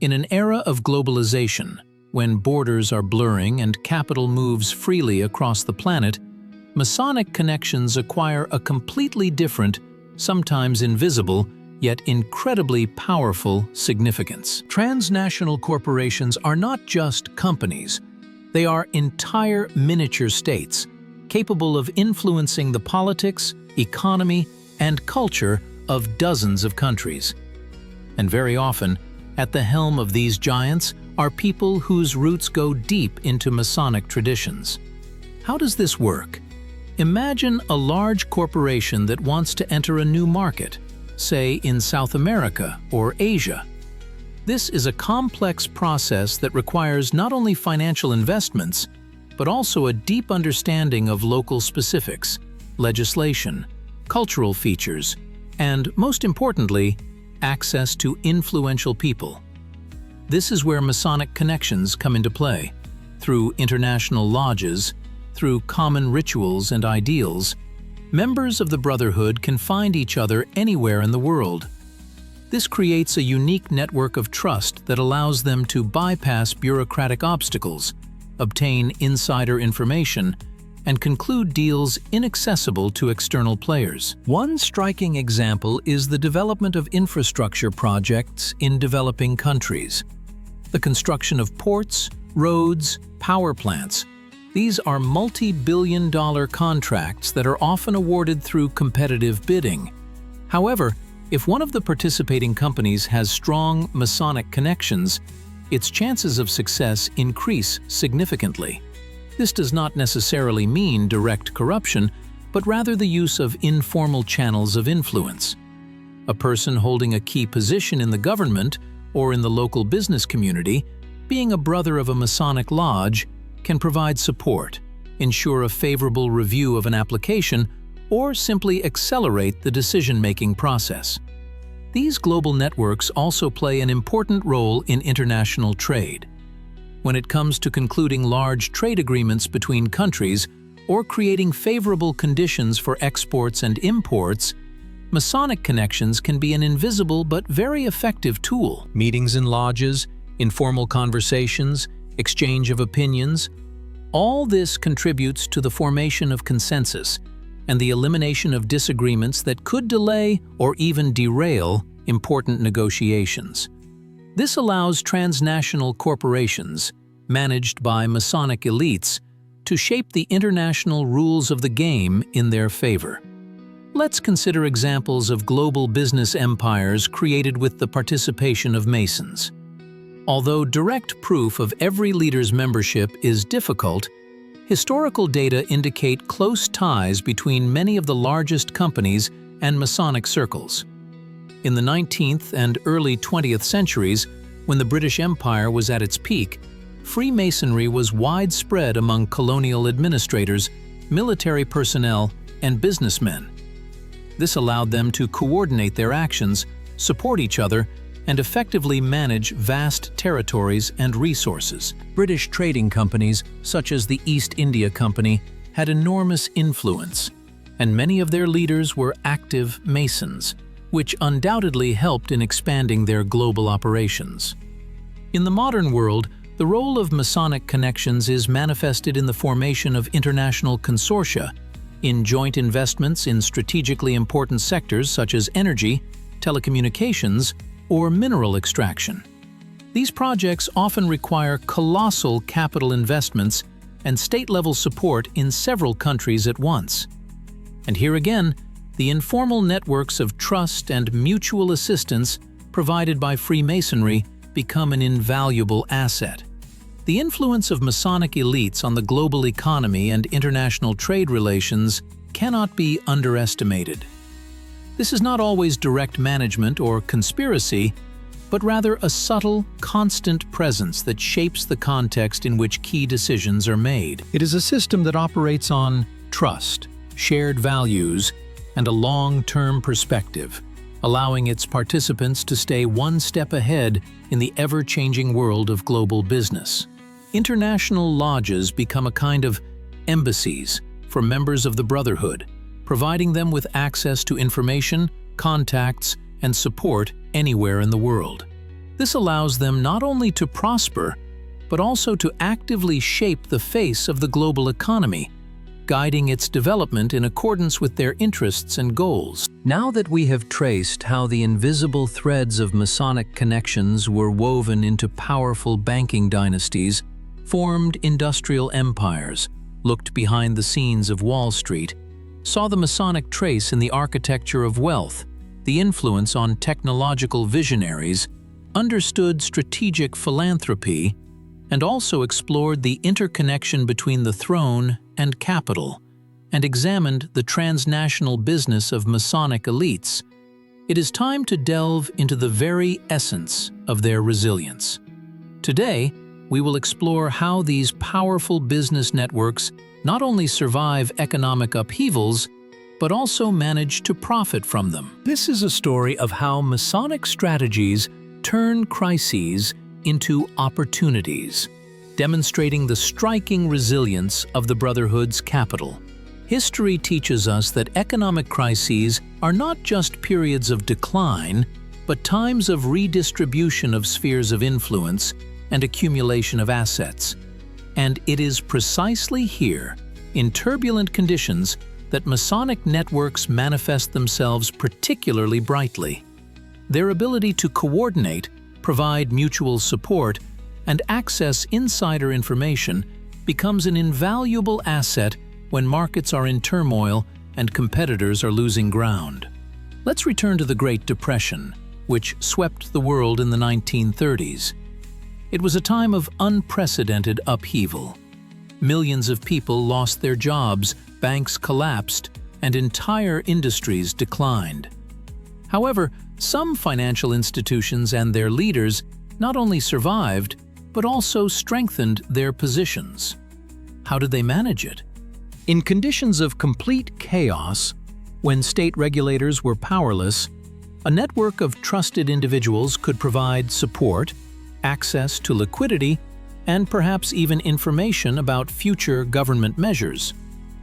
In an era of globalization, when borders are blurring and capital moves freely across the planet, Masonic connections acquire a completely different, sometimes invisible, yet incredibly powerful significance. Transnational corporations are not just companies. They are entire miniature states, capable of influencing the politics, economy, and culture of dozens of countries. And very often, at the helm of these giants are people whose roots go deep into Masonic traditions. How does this work? Imagine a large corporation that wants to enter a new market, say in South America or Asia. This is a complex process that requires not only financial investments, but also a deep understanding of local specifics, legislation, cultural features, and, most importantly, access to influential people. This is where Masonic connections come into play. Through international lodges, through common rituals and ideals, members of the Brotherhood can find each other anywhere in the world. This creates a unique network of trust that allows them to bypass bureaucratic obstacles, obtain insider information, and conclude deals inaccessible to external players. One striking example is the development of infrastructure projects in developing countries. The construction of ports, roads, power plants. These are multi-billion-dollar contracts that are often awarded through competitive bidding. However, if one of the participating companies has strong Masonic connections, its chances of success increase significantly. This does not necessarily mean direct corruption, but rather the use of informal channels of influence. A person holding a key position in the government or in the local business community, being a brother of a Masonic lodge, can provide support, ensure a favorable review of an application, or simply accelerate the decision-making process. These global networks also play an important role in international trade. When it comes to concluding large trade agreements between countries or creating favorable conditions for exports and imports, Masonic connections can be an invisible but very effective tool. Meetings in lodges, informal conversations, exchange of opinions, all this contributes to the formation of consensus and the elimination of disagreements that could delay or even derail important negotiations. This allows transnational corporations, managed by Masonic elites, to shape the international rules of the game in their favor. Let's consider examples of global business empires created with the participation of Masons. Although direct proof of every leader's membership is difficult, historical data indicate close ties between many of the largest companies and Masonic circles. In the 19th and early 20th centuries, when the British Empire was at its peak, Freemasonry was widespread among colonial administrators, military personnel, and businessmen. This allowed them to coordinate their actions, support each other, and effectively manage vast territories and resources. British trading companies, such as the East India Company, had enormous influence, and many of their leaders were active Masons, which undoubtedly helped in expanding their global operations. In the modern world, the role of Masonic connections is manifested in the formation of international consortia, in joint investments in strategically important sectors such as energy, telecommunications, or mineral extraction. These projects often require colossal capital investments and state-level support in several countries at once. And here again, the informal networks of trust and mutual assistance provided by Freemasonry become an invaluable asset. The influence of Masonic elites on the global economy and international trade relations cannot be underestimated. This is not always direct management or conspiracy, but rather a subtle, constant presence that shapes the context in which key decisions are made. It is a system that operates on trust, shared values, and a long-term perspective, allowing its participants to stay one step ahead in the ever-changing world of global business. International lodges become a kind of embassies for members of the Brotherhood, providing them with access to information, contacts, and support anywhere in the world. This allows them not only to prosper, but also to actively shape the face of the global economy, guiding its development in accordance with their interests and goals. Now that we have traced how the invisible threads of Masonic connections were woven into powerful banking dynasties, formed industrial empires, looked behind the scenes of Wall Street, saw the Masonic trace in the architecture of wealth, the influence on technological visionaries, understood strategic philanthropy, and also explored the interconnection between the throne and capital, and examined the transnational business of Masonic elites, it is time to delve into the very essence of their resilience. Today, we will explore how these powerful business networks not only survive economic upheavals, but also manage to profit from them. This is a story of how Masonic strategies turn crises into opportunities, demonstrating the striking resilience of the Brotherhood's capital. History teaches us that economic crises are not just periods of decline, but times of redistribution of spheres of influence and accumulation of assets. And it is precisely here, in turbulent conditions, that Masonic networks manifest themselves particularly brightly. Their ability to coordinate, provide mutual support, and access insider information becomes an invaluable asset when markets are in turmoil and competitors are losing ground. Let's return to the Great Depression, which swept the world in the 1930s. It was a time of unprecedented upheaval. Millions of people lost their jobs, banks collapsed, and entire industries declined. However, some financial institutions and their leaders not only survived, but also strengthened their positions. How did they manage it? In conditions of complete chaos, when state regulators were powerless, a network of trusted individuals could provide support, access to liquidity, and perhaps even information about future government measures.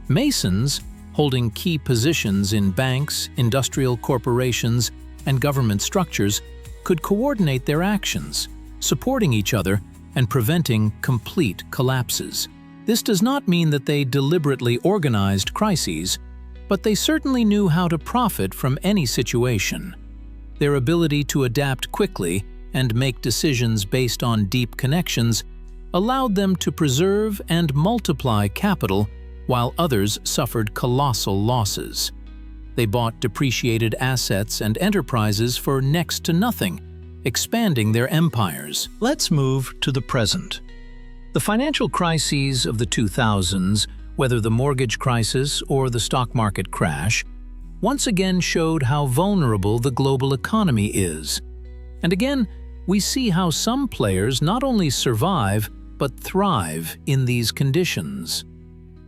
Masons, holding key positions in banks, industrial corporations, and government structures, could coordinate their actions, supporting each other and preventing complete collapses. This does not mean that they deliberately organized crises, but they certainly knew how to profit from any situation. Their ability to adapt quickly and make decisions based on deep connections allowed them to preserve and multiply capital while others suffered colossal losses. They bought depreciated assets and enterprises for next to nothing, expanding their empires. Let's move to the present. The financial crises of the 2000s, whether the mortgage crisis or the stock market crash, once again showed how vulnerable the global economy is. And again, we see how some players not only survive, but thrive in these conditions.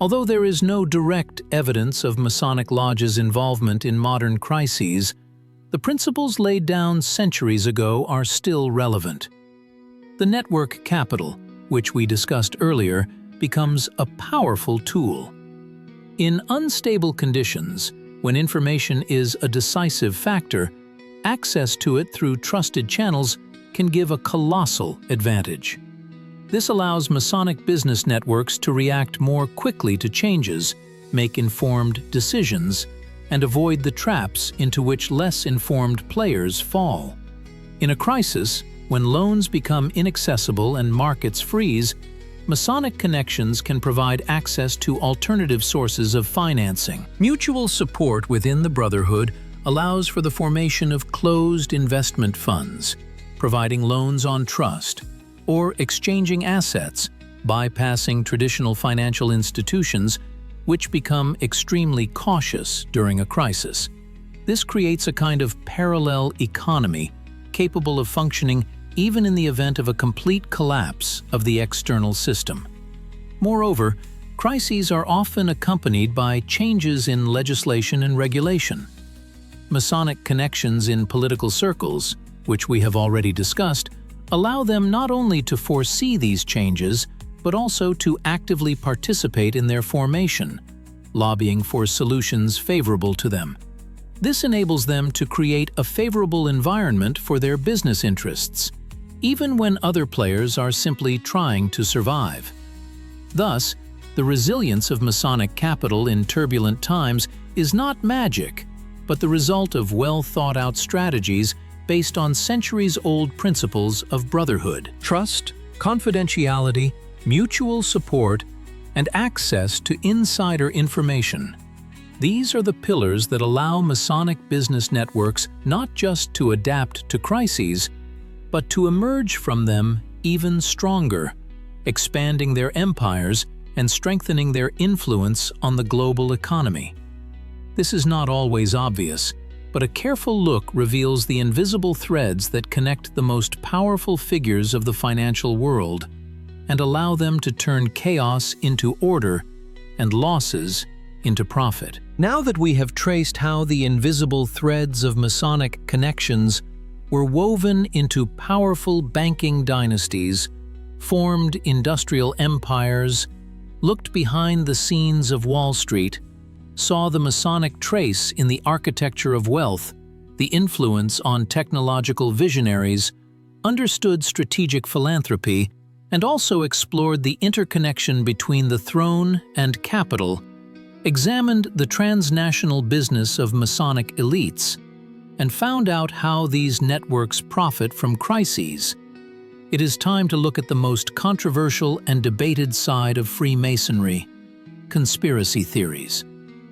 Although there is no direct evidence of Masonic lodges' involvement in modern crises, the principles laid down centuries ago are still relevant. The network capital, which we discussed earlier, becomes a powerful tool. In unstable conditions, when information is a decisive factor, access to it through trusted channels can give a colossal advantage. This allows Masonic business networks to react more quickly to changes, make informed decisions, and avoid the traps into which less informed players fall. In a crisis, when loans become inaccessible and markets freeze, Masonic connections can provide access to alternative sources of financing. Mutual support within the Brotherhood allows for the formation of closed investment funds, providing loans on trust, or exchanging assets, bypassing traditional financial institutions, which become extremely cautious during a crisis. This creates a kind of parallel economy capable of functioning even in the event of a complete collapse of the external system. Moreover, crises are often accompanied by changes in legislation and regulation. Masonic connections in political circles, which we have already discussed, allow them not only to foresee these changes, but also to actively participate in their formation, lobbying for solutions favorable to them. This enables them to create a favorable environment for their business interests, even when other players are simply trying to survive. Thus, the resilience of Masonic capital in turbulent times is not magic, but the result of well-thought-out strategies based on centuries-old principles of brotherhood. Trust, confidentiality, mutual support, and access to insider information. These are the pillars that allow Masonic business networks not just to adapt to crises, but to emerge from them even stronger, expanding their empires and strengthening their influence on the global economy. This is not always obvious, but a careful look reveals the invisible threads that connect the most powerful figures of the financial world and allow them to turn chaos into order and losses into profit. Now that we have traced how the invisible threads of Masonic connections were woven into powerful banking dynasties, formed industrial empires, looked behind the scenes of Wall Street, saw the Masonic trace in the architecture of wealth, the influence on technological visionaries, understood strategic philanthropy, and also explored the interconnection between the throne and capital, examined the transnational business of Masonic elites, and found out how these networks profit from crises, it is time to look at the most controversial and debated side of Freemasonry: conspiracy theories.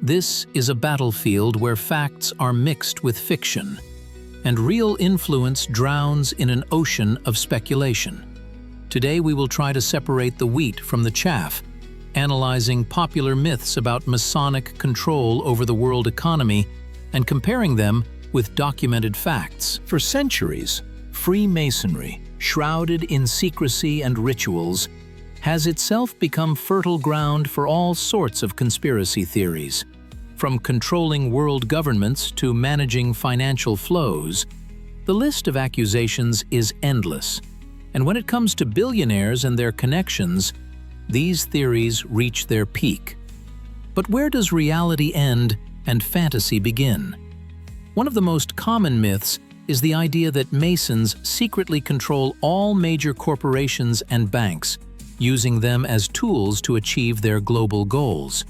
This is a battlefield where facts are mixed with fiction, and real influence drowns in an ocean of speculation. Today we will try to separate the wheat from the chaff, analyzing popular myths about Masonic control over the world economy and comparing them with documented facts. For centuries, Freemasonry, shrouded in secrecy and rituals, has itself become fertile ground for all sorts of conspiracy theories. From controlling world governments to managing financial flows, the list of accusations is endless. And when it comes to billionaires and their connections, these theories reach their peak. But where does reality end and fantasy begin? One of the most common myths is the idea that Masons secretly control all major corporations and banks, using them as tools to achieve their global goals.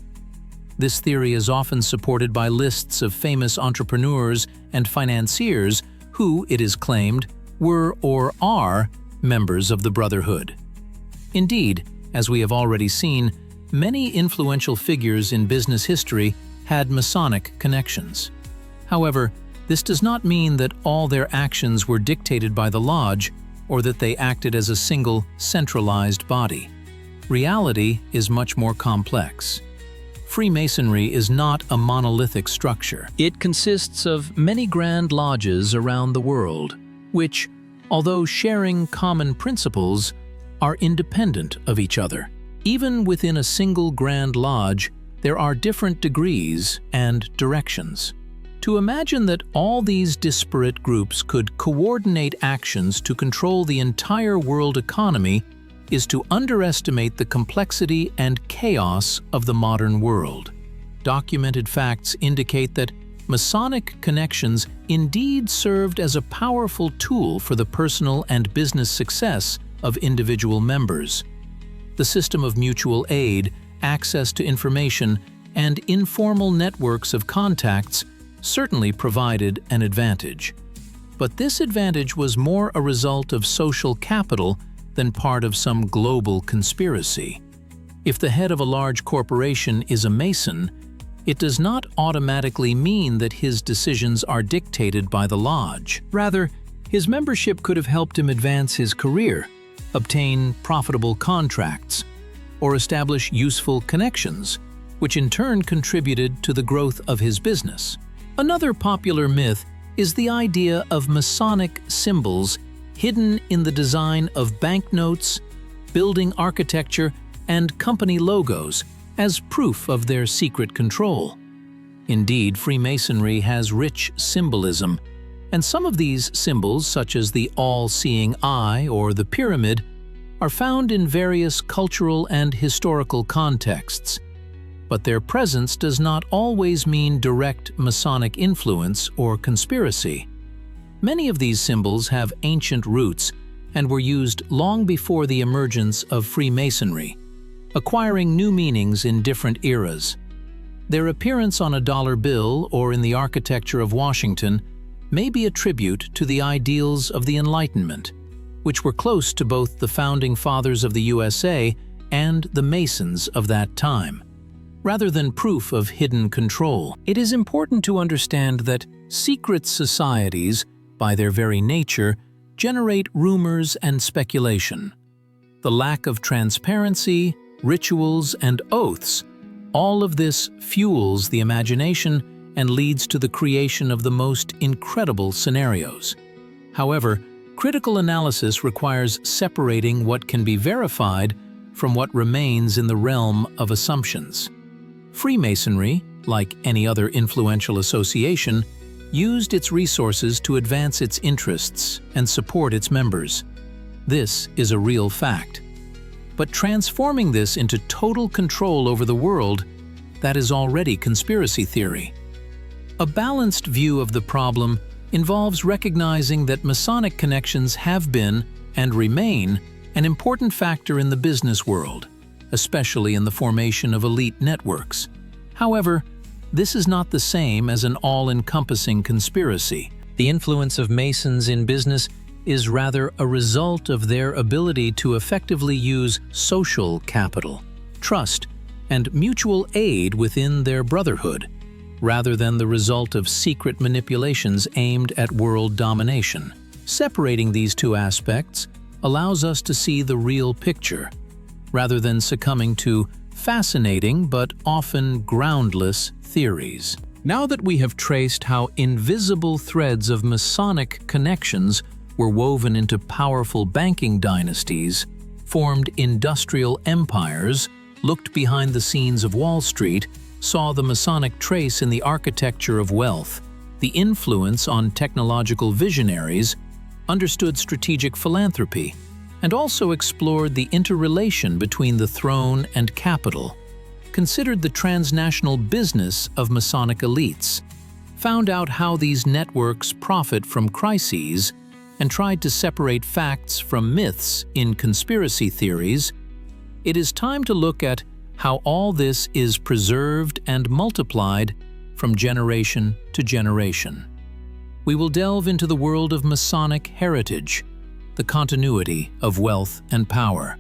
This theory is often supported by lists of famous entrepreneurs and financiers who, it is claimed, were or are members of the Brotherhood. Indeed, as we have already seen, many influential figures in business history had Masonic connections. However, this does not mean that all their actions were dictated by the lodge or that they acted as a single, centralized body. Reality is much more complex. Freemasonry is not a monolithic structure. It consists of many grand lodges around the world, which, although sharing common principles, are independent of each other. Even within a single Grand Lodge, there are different degrees and directions. To imagine that all these disparate groups could coordinate actions to control the entire world economy is to underestimate the complexity and chaos of the modern world. Documented facts indicate that Masonic connections indeed served as a powerful tool for the personal and business success of individual members. The system of mutual aid, access to information, and informal networks of contacts certainly provided an advantage. But this advantage was more a result of social capital than part of some global conspiracy. If the head of a large corporation is a Mason, it does not automatically mean that his decisions are dictated by the lodge. Rather, his membership could have helped him advance his career, obtain profitable contracts, or establish useful connections, which in turn contributed to the growth of his business. Another popular myth is the idea of Masonic symbols hidden in the design of banknotes, building architecture, and company logos as proof of their secret control. Indeed, Freemasonry has rich symbolism, and some of these symbols, such as the all-seeing eye or the pyramid, are found in various cultural and historical contexts. But their presence does not always mean direct Masonic influence or conspiracy. Many of these symbols have ancient roots and were used long before the emergence of Freemasonry, acquiring new meanings in different eras. Their appearance on a dollar bill or in the architecture of Washington may be a tribute to the ideals of the Enlightenment, which were close to both the founding fathers of the USA and the Masons of that time. Rather than proof of hidden control, it is important to understand that secret societies, by their very nature, generate rumors and speculation. The lack of transparency, rituals, and oaths, all of this fuels the imagination and leads to the creation of the most incredible scenarios. However, critical analysis requires separating what can be verified from what remains in the realm of assumptions. Freemasonry, like any other influential association, used its resources to advance its interests and support its members. This is a real fact. But transforming this into total control over the world, that is already conspiracy theory. A balanced view of the problem involves recognizing that Masonic connections have been, and remain, an important factor in the business world, especially in the formation of elite networks. However, this is not the same as an all-encompassing conspiracy. The influence of Masons in business is rather a result of their ability to effectively use social capital, trust, and mutual aid within their brotherhood, rather than the result of secret manipulations aimed at world domination. Separating these two aspects allows us to see the real picture, rather than succumbing to fascinating but often groundless theories. Now that we have traced how invisible threads of Masonic connections were woven into powerful banking dynasties, formed industrial empires, looked behind the scenes of Wall Street, saw the Masonic trace in the architecture of wealth, the influence on technological visionaries, understood strategic philanthropy, and also explored the interrelation between the throne and capital, considered the transnational business of Masonic elites, found out how these networks profit from crises, and tried to separate facts from myths in conspiracy theories, it is time to look at how all this is preserved and multiplied from generation to generation. We will delve into the world of Masonic heritage, the continuity of wealth and power.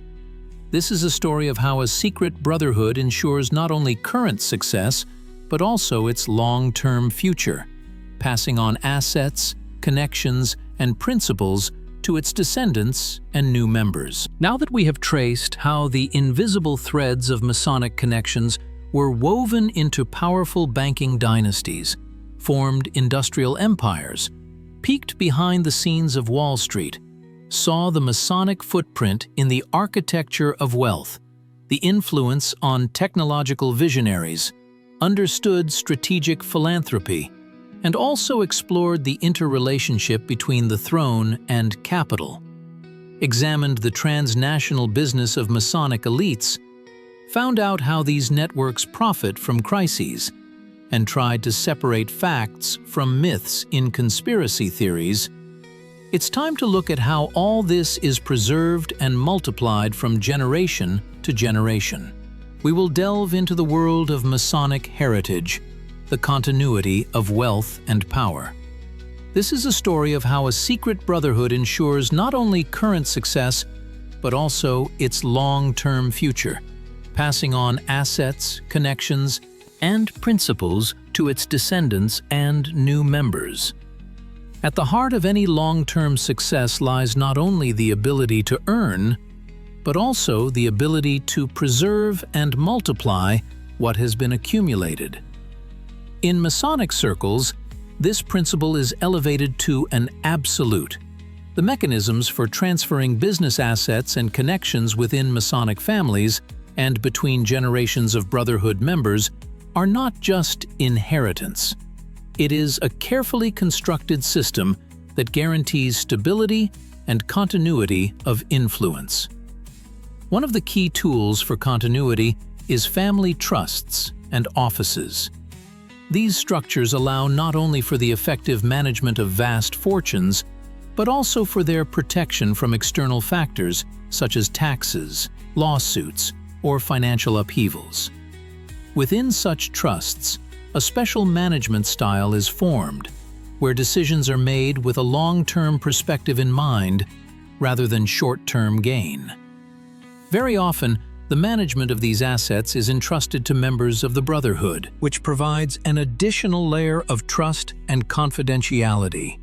This is a story of how a secret brotherhood ensures not only current success, but also its long-term future, passing on assets, connections, and principles to its descendants and new members. Now that we have traced how the invisible threads of Masonic connections were woven into powerful banking dynasties, formed industrial empires, peeked behind the scenes of Wall Street, saw the Masonic footprint in the architecture of wealth, the influence on technological visionaries, understood strategic philanthropy, and also explored the interrelationship between the throne and capital, examined the transnational business of Masonic elites, found out how these networks profit from crises, and tried to separate facts from myths in conspiracy theories. It's time to look at how all this is preserved and multiplied from generation to generation. We will delve into the world of Masonic heritage, the continuity of wealth and power. This is a story of how a secret brotherhood ensures not only current success, but also its long-term future, passing on assets, connections, and principles to its descendants and new members. At the heart of any long-term success lies not only the ability to earn, but also the ability to preserve and multiply what has been accumulated. In Masonic circles, this principle is elevated to an absolute. The mechanisms for transferring business assets and connections within Masonic families and between generations of brotherhood members are not just inheritance. It is a carefully constructed system that guarantees stability and continuity of influence. One of the key tools for continuity is family trusts and offices. These structures allow not only for the effective management of vast fortunes, but also for their protection from external factors such as taxes, lawsuits, or financial upheavals. Within such trusts, a special management style is formed, where decisions are made with a long-term perspective in mind rather than short-term gain. Very often, the management of these assets is entrusted to members of the brotherhood, which provides an additional layer of trust and confidentiality.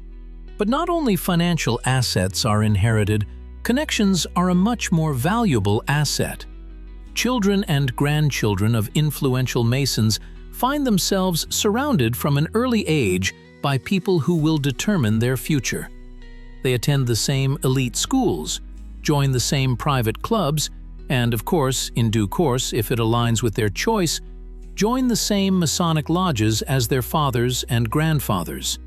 But not only financial assets are inherited, connections are a much more valuable asset. Children and grandchildren of influential Masons find themselves surrounded from an early age by people who will determine their future. They attend the same elite schools, join the same private clubs, and of course, in due course, if it aligns with their choice, join the same Masonic lodges as their fathers and grandfathers.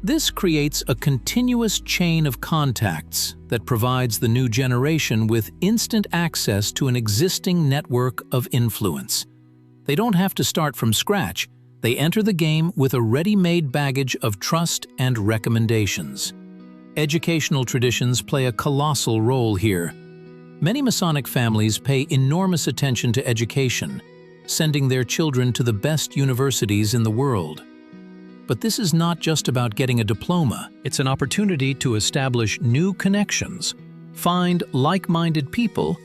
This creates a continuous chain of contacts that provides the new generation with instant access to an existing network of influence. They don't have to start from scratch. They enter the game with a ready-made baggage of trust and recommendations. Educational traditions play a colossal role here. Many Masonic families pay enormous attention to education, sending their children to the best universities in the world. But this is not just about getting a diploma. It's an opportunity to establish new connections, find like-minded people,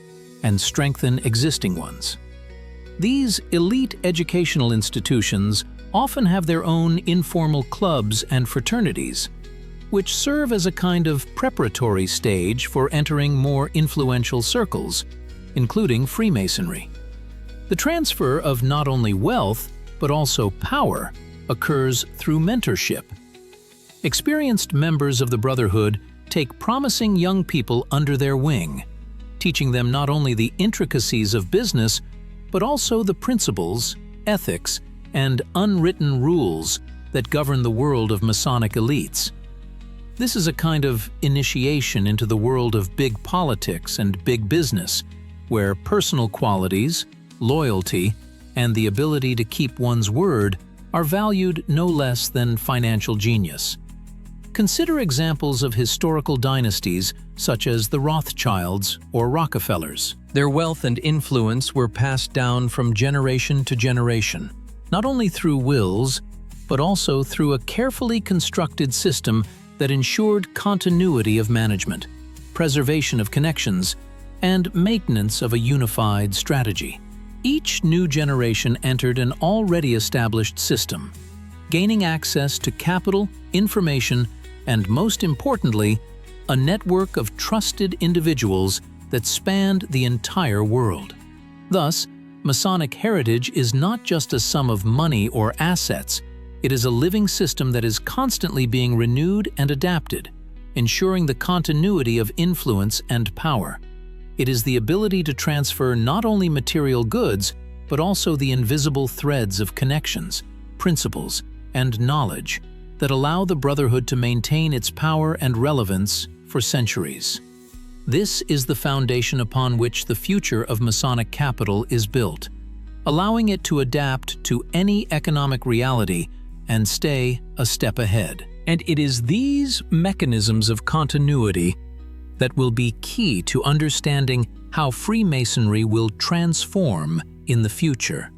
and strengthen existing ones. These elite educational institutions often have their own informal clubs and fraternities, which serve as a kind of preparatory stage for entering more influential circles, including Freemasonry. The transfer of not only wealth, but also power, occurs through mentorship. Experienced members of the Brotherhood take promising young people under their wing, teaching them not only the intricacies of business, but also the principles, ethics, and unwritten rules that govern the world of Masonic elites. This is a kind of initiation into the world of big politics and big business, where personal qualities, loyalty, and the ability to keep one's word are valued no less than financial genius. Consider examples of historical dynasties such as the Rothschilds or Rockefellers. Their wealth and influence were passed down from generation to generation, not only through wills, but also through a carefully constructed system that ensured continuity of management, preservation of connections, and maintenance of a unified strategy. Each new generation entered an already established system, gaining access to capital, information, and most importantly, a network of trusted individuals that spanned the entire world. Thus, Masonic heritage is not just a sum of money or assets, it is a living system that is constantly being renewed and adapted, ensuring the continuity of influence and power. It is the ability to transfer not only material goods, but also the invisible threads of connections, principles, and knowledge that allow the Brotherhood to maintain its power and relevance for centuries. This is the foundation upon which the future of Masonic capital is built, allowing it to adapt to any economic reality and stay a step ahead. And it is these mechanisms of continuity that will be key to understanding how Freemasonry will transform in the future.